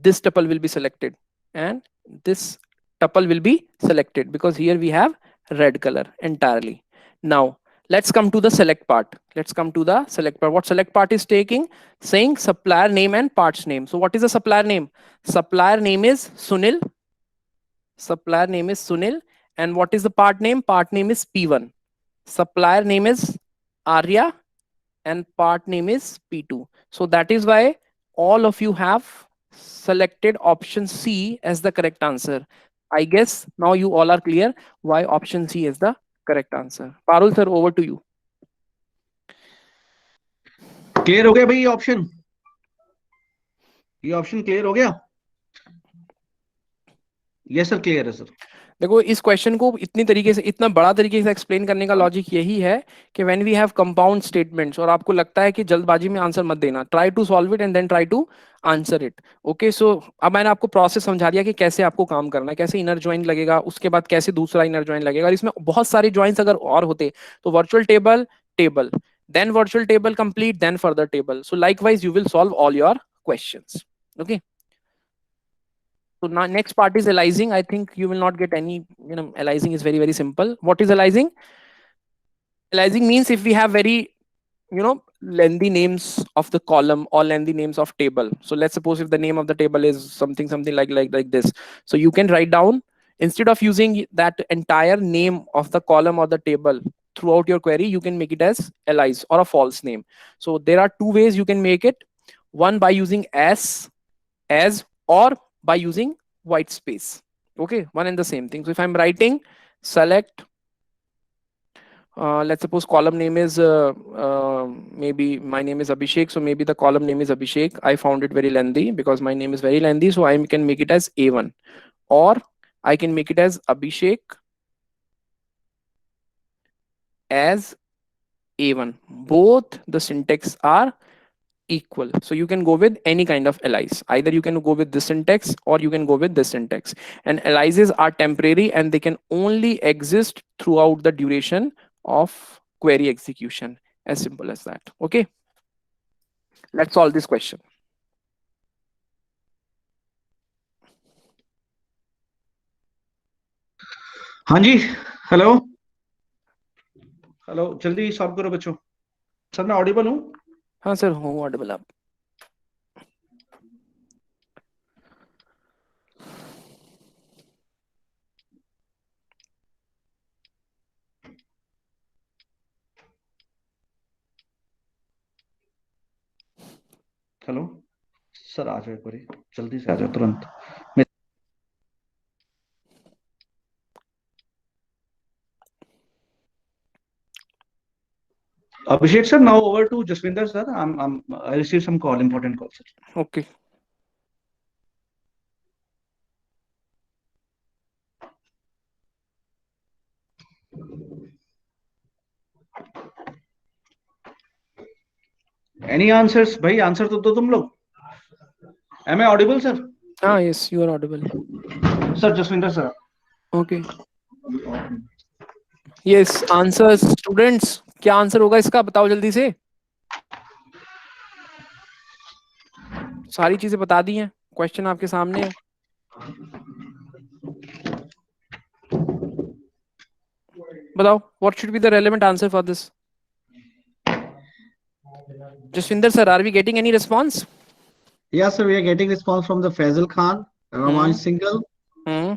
Speaker 1: this tuple will be selected, and this tuple will be selected because here we have red color entirely. Now let's come to the select part. Let's come to the select part. What select part is taking? Saying supplier name and parts name. So what is the supplier name? Supplier name is Sunil. Supplier name is Sunil. And what is the part name? Part name is P1. Supplier name is Arya, and part name is P2. So that is why all of you have selected option C as the correct answer. I guess now you all are clear why option C is the correct answer. Parul sir, over to you.
Speaker 2: Clear हो गया भाई? ये option clear हो गया? Yes sir, clear है sir.
Speaker 1: देखो इस question को इतनी तरीके से, इतना बड़ा तरीके से एक्सप्लेन करने का लॉजिक यही है कि when we have compound statements और आपको लगता है कि जल्दबाजी में आंसर मत देना, try to solve it and then try to answer it. Okay, so अब मैंने आपको प्रोसेस समझा दिया कि कैसे आपको काम करना है, कैसे इनर ज्वाइन लगेगा, उसके बाद कैसे दूसरा इनर ज्वाइन लगेगा. और इसमें बहुत सारे ज्वाइंस अगर और होते तो virtual table, table, then virtual table complete, then further table. So likewise you will solve all your questions. Okay, so now next part is aliasing. I think you will not get any, aliasing is very, very simple. What is aliasing? Aliasing means if we have very, lengthy names of the column or lengthy names of table. So let's suppose if the name of the table is something like this. So you can write down, instead of using that entire name of the column or the table throughout your query, you can make it as alias or a false name. So there are two ways you can make it. One by using as, or by using white space. Okay, one and the same thing. So if I'm writing select, let's suppose column name is maybe my name is Abhishek, so maybe the column name is Abhishek. I found it very lengthy because my name is very lengthy, so I can make it as A1, or I can make it as Abhishek as A1. Both the syntax are equal, so you can go with any kind of alias. Either you can go with this syntax or you can go with this syntax. And aliases are temporary and they can only exist throughout the duration of query execution. As simple as that. Okay, let's solve this question.
Speaker 2: हाँ जी, hello hello, जल्दी solve करो बच्चों. Sir मैं Audible हूँ?
Speaker 1: हाँ sir, हूँ Audible आप.
Speaker 2: Hello sir आ जाओ एक बारी, जल्दी से आ जाओ तुरंत। मैं Abhishek sir, now over to Jaswinder sir. I received some call, important call, sir.
Speaker 1: Okay.
Speaker 2: Any answers, भाई? आंसर तो दो तुम लोग। Am I audible, sir?
Speaker 1: Ah, yes, you are audible.
Speaker 2: Sir, Jaswinder sir.
Speaker 1: Okay. Yes, answer students, क्या answer होगा इसका, बताओ जल्दी से। सारी चीजें बता दी हैं, क्वेश्चन आपके सामने है। बताओ, what should be the relevant answer for this? Jaswinder sir, are we getting any response?
Speaker 3: Yes, sir, we are getting response from the Faisal Khan, Raman Singhal.
Speaker 1: Hmm.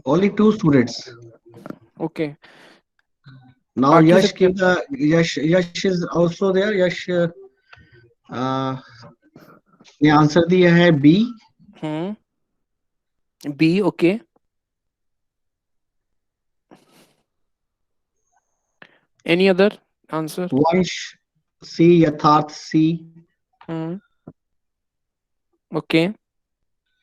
Speaker 3: Only 2 students.
Speaker 1: Okay.
Speaker 3: Now
Speaker 1: बाकी
Speaker 3: Yash
Speaker 1: सब क्या?
Speaker 3: gave the Yash is also there. Yash ने answer दिया है B.
Speaker 1: B, okay. Any other answer?
Speaker 3: Vansh C, Yatharth C.
Speaker 1: Okay.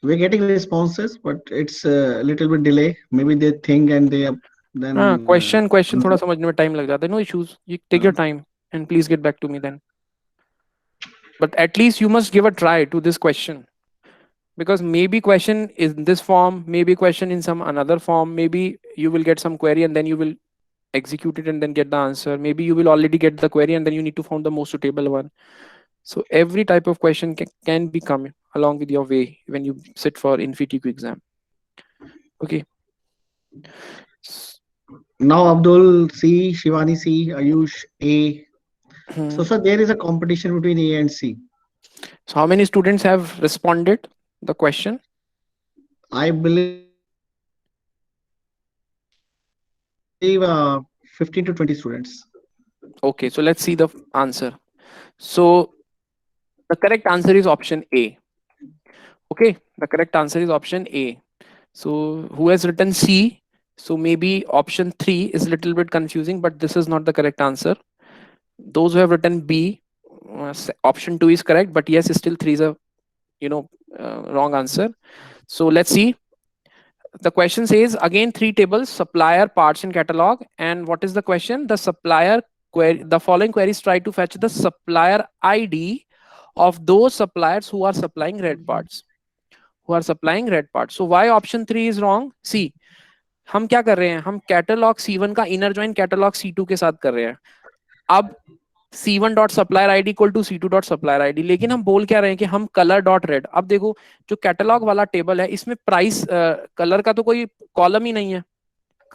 Speaker 3: We're getting responses, but it's a little bit delay. Maybe they think and they then.
Speaker 1: हाँ, question थोड़ा समझने में time लग जाता है. No issues. You take your time and please get back to me then. But at least you must give a try to this question, because maybe question is in this form, maybe question in some another form, maybe you will get some query and then you will execute it and then get the answer. Maybe you will already get the query and then you need to find the most suitable one. So every type of question can be coming along with your way when you sit for InfyTQ exam. Okay.
Speaker 3: Now Abdul C, Shivani C, Ayush A. So sir, there is a competition between A and C.
Speaker 1: So how many students have responded the question?
Speaker 3: I believe 15 to 20 students.
Speaker 1: Okay, so let's see the answer. So the correct answer is option A. Okay, the correct answer is option A. So who has written C? So maybe option 3 is a little bit confusing, but this is not the correct answer. Those who have written B, option 2 is correct, but yes, still 3 is a wrong answer. So let's see. The question says again 3 tables: supplier, parts, and catalog. And what is the question? The supplier query. The following queries try to fetch the supplier ID of those suppliers who are supplying red parts. So why option 3 is wrong? See, हम क्या कर रहे हैं, हम catalogue C1 का inner join catalog C2 के साथ कर रहे हैं. अब C1 dot supplier ID equal to C2 dot supplier ID, लेकिन हम बोल क्या रहे हैं कि हम कलर डॉट रेड. अब देखो, जो कैटलॉग वाला टेबल है इसमें प्राइस कलर का तो कोई कॉलम ही नहीं है.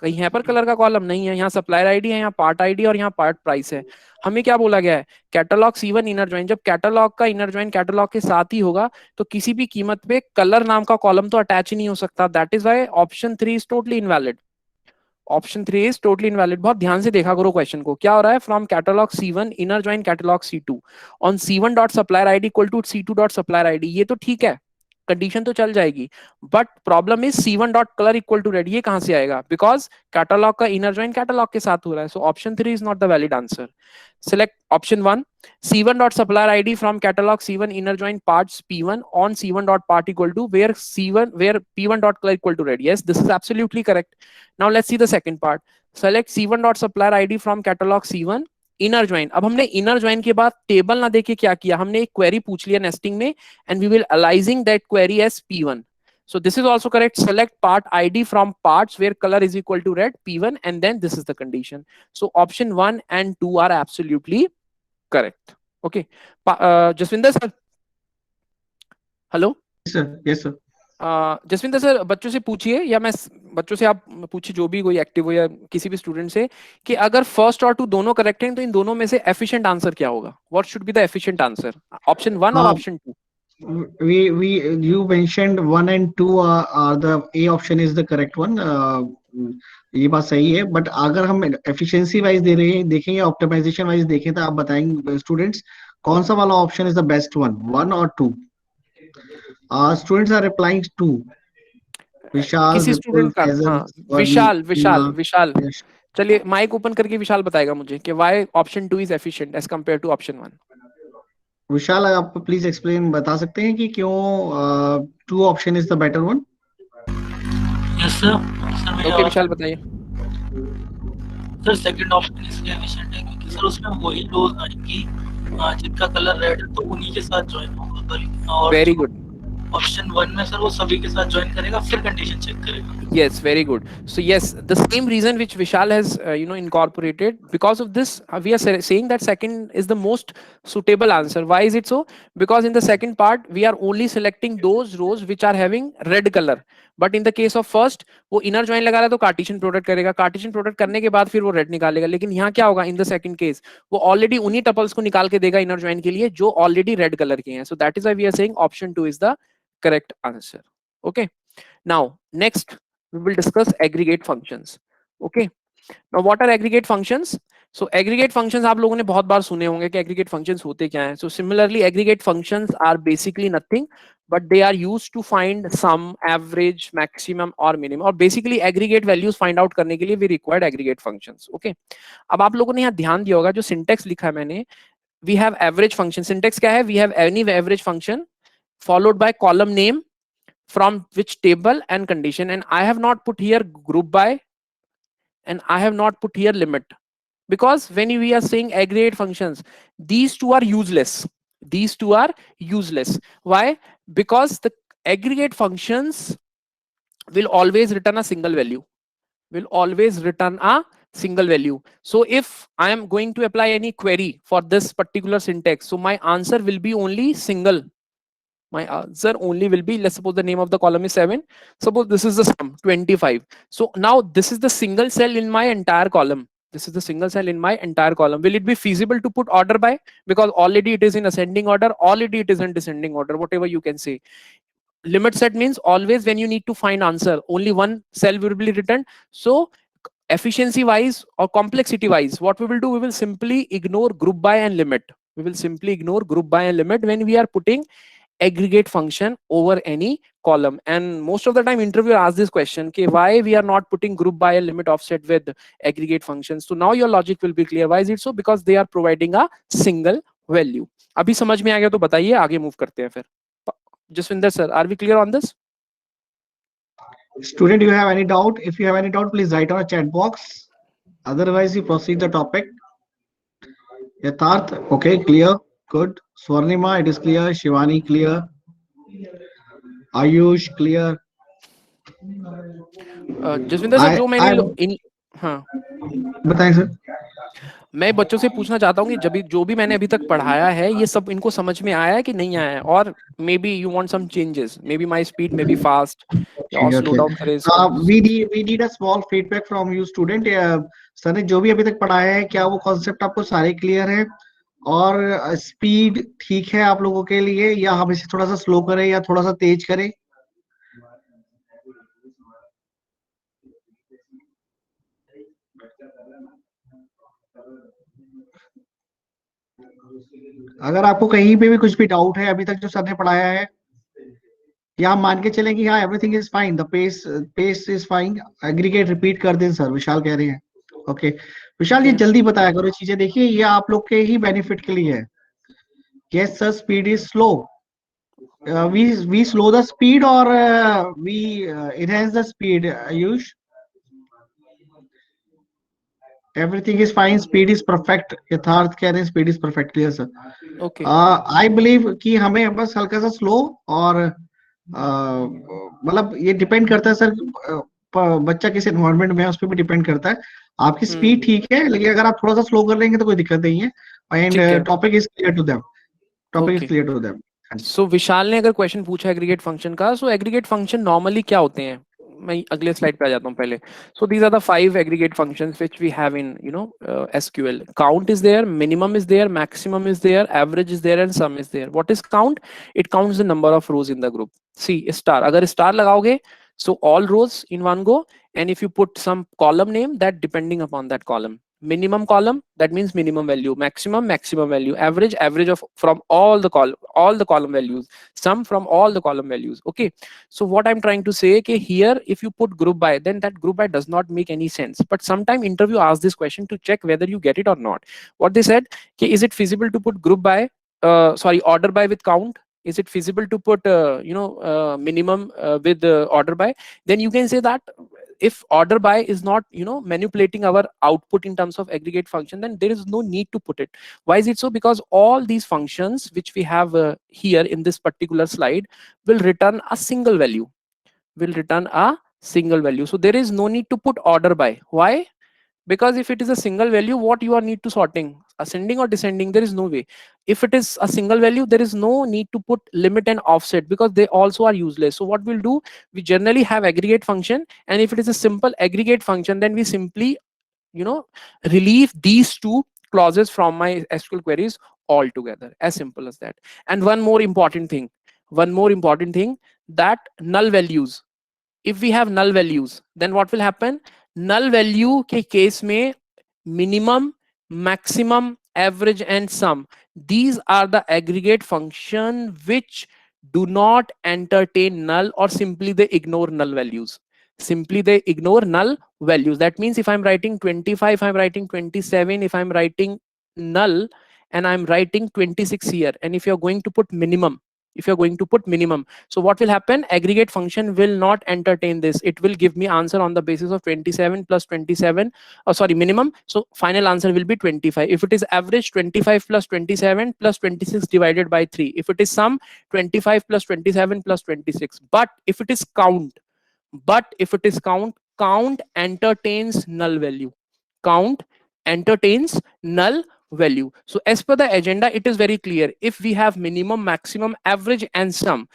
Speaker 1: कहीं यहाँ पर कलर का कॉलम नहीं है. यहाँ सप्लायर आईडी है, यहाँ पार्ट आईडी और यहाँ पार्ट प्राइस है. हमें क्या बोला गया है, कैटलॉग C1 इनर ज्वाइन. जब कैटलॉग का इनर ज्वाइन कैटलॉग के साथ ही होगा तो किसी भी कीमत पे कलर नाम का कॉलम तो अटैच ही नहीं हो सकता. That is why option 3 is totally invalid. Option 3 is totally invalid. बहुत ध्यान से देखा करो क्वेश्चन को. क्या हो रहा है, from catalog C1 inner join catalog C2 on C1 dot supplier ID equal to C2 dot supplier ID. ये तो ठीक है, कंडीशन तो चल जाएगी, but problem is C1 dot colour equal to red. ये कहां से आएगा, बिकॉज कैटलॉग का इनर ज्वाइन कैटलॉग के साथ हो रहा है. So option 3 is not the valid answer. Select option 1, C1 dot supplier ID from catalog C1 inner join parts P1 on C1 dot part equal to where P1 dot color equal to red. Yes, this is absolutely correct. Now let's see the second part. Select C1 dot supplier ID from catalog C1 inner join. अब हमने inner join के बाद table ना देके क्या किया, हमने एक क्वेरी पूछ लिया नेस्टिंग में, and we will aligning that query as P1. So this is also correct. Select part ID from parts where color is equal to red, P1, and then this is the condition. So option 1 and 2 are absolutely correct. Okay. Jaswinder sir. Hello.
Speaker 3: Yes sir.
Speaker 1: Jaswinder sir, बच्चों से पूछिए, या मैं बच्चों से आप पूछिए, जो भी कोई एक्टिव हो या किसी भी स्टूडेंट से, कि अगर फर्स्ट और टू दोनों करेक्ट हैं तो इन दोनों में से एफिशिएंट आंसर क्या होगा. What should be the efficient answer, option 1 और option 2?
Speaker 3: You mentioned 1 and 2 are the A option is the correct one. ये बात सही है, बट अगर हम एफिशिएंसी वाइज दे रहे हैं देखें या ऑप्टिमाइजेशन वाइज देखें तो आप बताएंगे स्टूडेंट्स कौन सा वाला option is the best one, one और two? Students are replying two, Vishal,
Speaker 1: किसी
Speaker 3: विपुल,
Speaker 1: स्टूडेंट का,
Speaker 3: फैजल,
Speaker 1: हाँ,
Speaker 3: स्वर्ण,
Speaker 1: विशाल विशाल
Speaker 3: सीमा,
Speaker 1: विशाल।
Speaker 3: यश।
Speaker 1: चलिए माइक ओपन करके विशाल बताएगा मुझे कि why option 2 is efficient as compare to option 1।
Speaker 3: Vishal आप प्लीज एक्सप्लेन बता सकते हैं कि क्यों two option is the better one?
Speaker 4: Yes sir. Sir मेरी
Speaker 1: ओके
Speaker 4: आवाज,
Speaker 1: विशाल बताइए।
Speaker 4: सर सेकंड ऑप्शन इसलिए एफिशिएंट है क्योंकि सर उसमें वही लोग आएंगी जिनका कलर रेड है तो उन्हीं के साथ ज्वाइन होगा, और
Speaker 1: वेरी गुड।
Speaker 4: ऑप्शन 1 में सर वो सभी के साथ ज्वाइन करेगा फिर कंडीशन चेक करेगा।
Speaker 1: Yes, very good. So yes, the same reason which Vishal has incorporated, because of this we are saying that second is the most suitable answer. Why is it so? Because in the second part we are only selecting those rows which are having red color, but in the case of first वो inner join लगा रहा है तो Cartesian product करेगा, Cartesian product करने के बाद फिर वो रेड निकालेगा। लेकिन यहाँ क्या होगा, इन द सेकंड केस वो ऑलरेडी उन्हीं टपल्स को निकाल के देगा इनर ज्वाइन के लिए जो ऑलरेडी रेड कलर के हैं। So that is why we are saying option 2 is the correct answer. Okay, now next we will discuss aggregate functions. Okay, now what are aggregate functions? So aggregate functions आप लोगों ने बहुत बार सुने होंगे कि aggregate functions होते क्या हैं। So similarly aggregate functions are basically nothing but they are used to find sum, average, maximum और minimum, और basically aggregate values find out करने के लिए we required aggregate functions. Okay, अब आप लोगों ने यहाँ ध्यान दिया होगा जो syntax लिखा है मैंने, we have average function। syntax क्या है, we have any average function followed by column name from which table and condition, and I have not put here group by and I have not put here limit, because when we are saying aggregate functions these two are useless, these two are useless. Why? Because the aggregate functions will always return a single value, will always return a single value. So if I am going to apply any query for this particular syntax, so my answer will be only single, my answer only will be, let's suppose the name of the column is 7, suppose this is the sum 25. So now this is the single cell in my entire column, this is the single cell in my entire column. Will it be feasible to put order by? Because already it is in ascending order, already it is in descending order, whatever you can say. Limit set means always when you need to find answer only one cell will be returned. So efficiency wise or complexity wise, what we will do, we will simply ignore group by and limit. We will simply ignore group by and limit when we are putting aggregate function over any column. And most of the time interviewer asks this question, okay, why we are not putting group by and limit offset with aggregate functions? So now your logic will be clear. Why is it so? Because they are providing a single value. अभी समझ में आ गया तो बताइए, आगे move करते हैं फिर। Jaswinder sir, are we clear on this?
Speaker 3: Student, you have any doubt? If you have any doubt, please write on a chat box. Otherwise, you proceed the topic. Yatharth, okay, clear, good. Swarnima, it is clear. Shivani, clear. Ayush, clear.
Speaker 1: Jaswinder sir, जो मैंने हाँ
Speaker 3: बताएं sir.
Speaker 1: मैं बच्चों से पूछना चाहता हूँ कि जब जो भी मैंने अभी तक पढ़ाया है ये सब इनको समझ में आया है कि नहीं आया है, और maybe you want some changes, maybe my speed maybe fast और स्लो डाउन करें।
Speaker 3: we need a small feedback from you student। Sir ने जो भी अभी तक पढ़ाया है क्या वो कॉन्सेप्ट आपको सारे क्लियर है, और स्पीड ठीक है आप लोगों के लिए, या हम इसे थोड़ा सा स्लो करें या थोड़ा सा तेज करें? अगर आपको कहीं पे भी कुछ भी डाउट है अभी तक जो सर ने पढ़ाया है, या हम मान के चलें कि हाँ everything is fine, the pace is fine, aggregate repeat कर दें सर, विशाल कह रहे हैं। ओके विशाल, ये जल्दी बताया करो चीजें, देखिए ये आप लोग के ही बेनिफिट के लिए है। Yes sir, speed is slow, we slow the speed or we enhance the speed, Ayush? Everything is fine, speed is perfect। यथार्थ कह रहे हैं speed is perfect, clear sir।
Speaker 1: Okay,
Speaker 3: I believe कि हमें बस हल्का सा स्लो और मतलब ये डिपेंड करता है सर, बच्चा किस एनवायरनमेंट में है उस पर भी डिपेंड करता है। आपकी स्पीड ठीक है, लेकिन अगर आप थोड़ा सा स्लो कर लेंगे तो कोई दिक्कत नहीं है। And topic is clear to them, topic is clear to them.
Speaker 1: So Vishal ने अगर क्वेश्चन पूछा एग्रीगेट फंक्शन का, सो एग्रीगेट फंक्शन नॉर्मली क्या होते हैं, मैं अगले स्लाइड पे आ जाता हूं पहले। So these are the 5 aggregate functions which we have in SQL. Count is there, minimum is there, maximum is there, average is there and sum is there. What is count? It counts the number of rows in the group. See star, अगर star लगाओगे So all rows in one go, and if you put some column name, that depending upon that column. Minimum column, that means minimum value. Maximum value. Average of from all the column values. Sum from all the column values. Okay. So what I'm trying to say, okay, here if you put group by, then that group by does not make any sense. But sometime interview asks this question to check whether you get it or not. What they said, okay, is it feasible to put group by, order by with count? Is it feasible to put minimum with order by? Then you can say that if order by is not manipulating our output in terms of aggregate function, then there is no need to put it. Why is it so? Because all these functions which we have here in this particular slide will return a single value, so there is no need to put order by. Why? Because if it is a single value, what you are need to sorting, ascending or descending? There is no way. If it is a single value, there is no need to put limit and offset, because they also are useless. So what we'll do, we generally have aggregate function, and if it is a simple aggregate function, then we simply relieve these two clauses from my SQL queries altogether. As simple as that. And one more important thing, that null values. If we have null values, then what will happen? Null value के case में minimum, maximum, average and sum, these are the aggregate function which do not entertain null, or simply they ignore null values. That means if I'm writing 25, I'm writing 27, if I'm writing null and I'm writing 26 here, and if you're going to put minimum, so what will happen? Aggregate function will not entertain this. It will give me answer on the basis of 27 plus 27, minimum. So final answer will be 25. If it is average, 25 plus 27 plus 26 divided by 3. If it is sum, 25 plus 27 plus 26. But if it is count, count entertains null value. Value. So as per the agenda, it is very clear. If we have minimum, maximum, average and sum,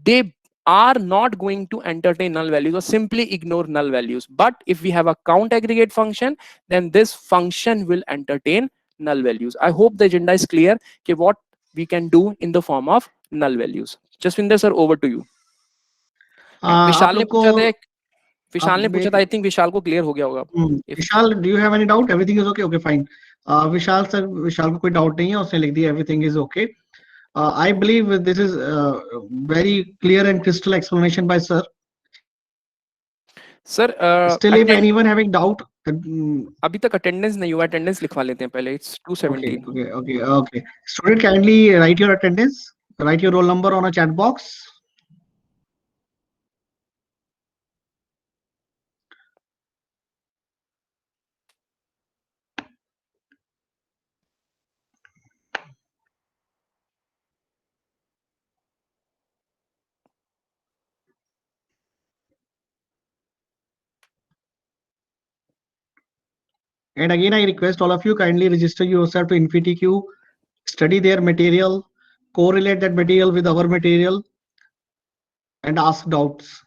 Speaker 1: they are not going to entertain null values, or simply ignore null values. But if we have a count aggregate function, then this function will entertain null values. I hope the agenda is clear. Okay, what we can do in the form of null values. Jaswinder sir, over to you. विशाल ने पूछा था, I think विशाल को clear हो गया होगा.
Speaker 3: विशाल, do you have any doubt? Everything is okay? Okay, fine. विशाल को कोई doubt नहीं है, उसने लिख दिया everything is okay. I believe this is very clear and crystal explanation by sir.
Speaker 1: Sir,
Speaker 3: still if anyone having doubt,
Speaker 1: अभी तक attendance नहीं हुआ, attendance लिखवा लेते हैं पहले. It's 217.
Speaker 3: Okay. Student, kindly write your attendance, write your roll number on a chat box. And again, I request all of you kindly register yourself to InfyTQ, study their material, correlate that material with our material, and ask doubts.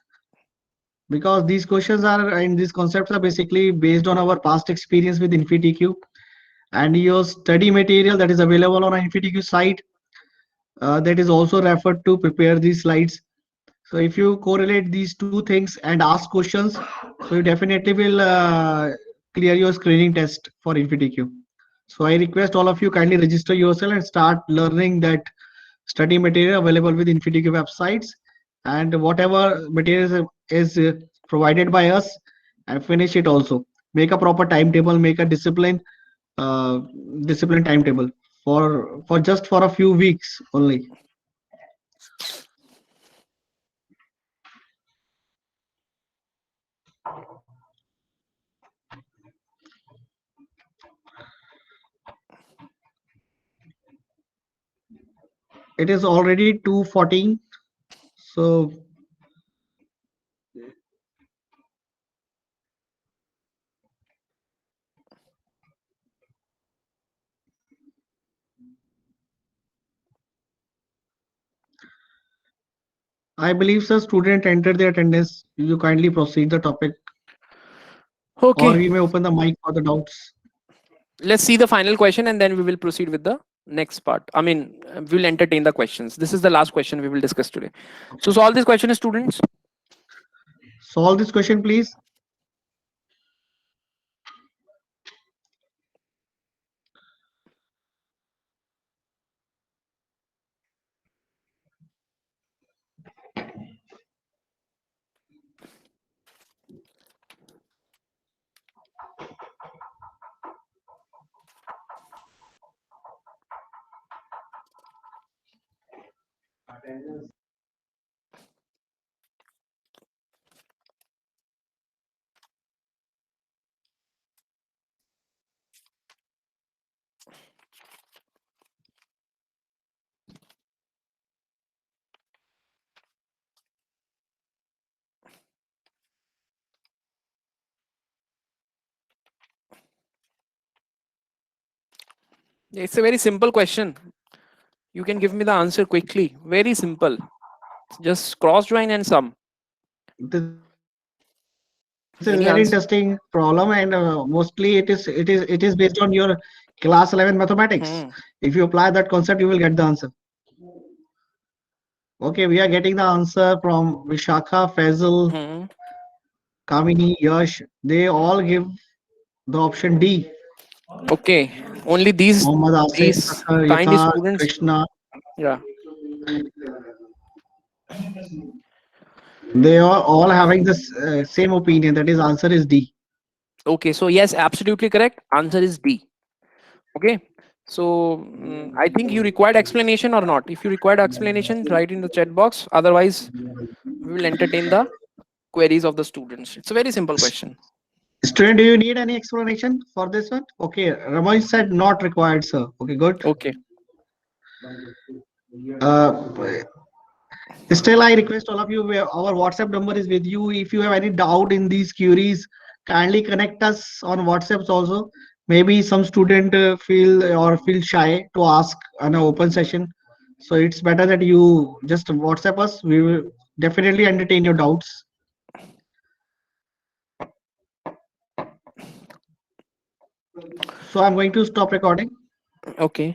Speaker 3: Because these questions are, and these concepts are basically based on our past experience with InfyTQ, and your study material that is available on our InfyTQ site, that is also referred to prepare these slides. So if you correlate these two things and ask questions, so you definitely will clear your screening test for InfyTQ. So I request all of you kindly register yourself and start learning that study material available with InfyTQ websites, and whatever material is provided by us, and finish it also. Make a proper timetable, make a discipline timetable for just for a few weeks only. It is already 2:14, so I believe sir, student entered their attendance. You kindly proceed the topic.
Speaker 1: Okay.
Speaker 3: Or we may open the mic for the doubts.
Speaker 1: Let's see the final question and then we will proceed with the next part. I mean, we'll entertain the questions. This is the last question we will discuss today. So solve this question, students.
Speaker 3: Solve this question, please.
Speaker 1: It's a very simple question. You can give me the answer quickly. Very simple. Just cross join and sum.
Speaker 3: This is a
Speaker 1: Any
Speaker 3: very
Speaker 1: answer?
Speaker 3: interesting problem, and mostly it is based on your class 11 mathematics.
Speaker 1: Hmm.
Speaker 3: If you apply that concept, you will get the answer. Okay, we are getting the answer from Vishakha, Faisal,
Speaker 1: Hmm.
Speaker 3: Kamini, Yash. They all give the option D.
Speaker 1: Okay. Only
Speaker 3: Mohammad Asif,
Speaker 1: these
Speaker 3: Sakhar,
Speaker 1: kind
Speaker 3: Yatharth,
Speaker 1: students.
Speaker 3: Krishna.
Speaker 1: Yeah.
Speaker 3: They are all having the same opinion. That is, answer is D.
Speaker 1: Okay. So yes, absolutely correct. Answer is D. Okay. So I think you required explanation or not. If you required explanation, write in the chat box. Otherwise, we will entertain the queries of the students. It's a very simple question.
Speaker 3: Student, do you need any explanation for this one? Okay, Ramesh said not required, sir. Okay, good.
Speaker 1: Okay.
Speaker 3: Still, I request all of you, our WhatsApp number is with you. If you have any doubt in these queries, kindly connect us on WhatsApps also. Maybe some student feel shy to ask on an open session. So it's better that you just WhatsApp us. We will definitely entertain your doubts. So I'm going to stop recording.
Speaker 1: Okay.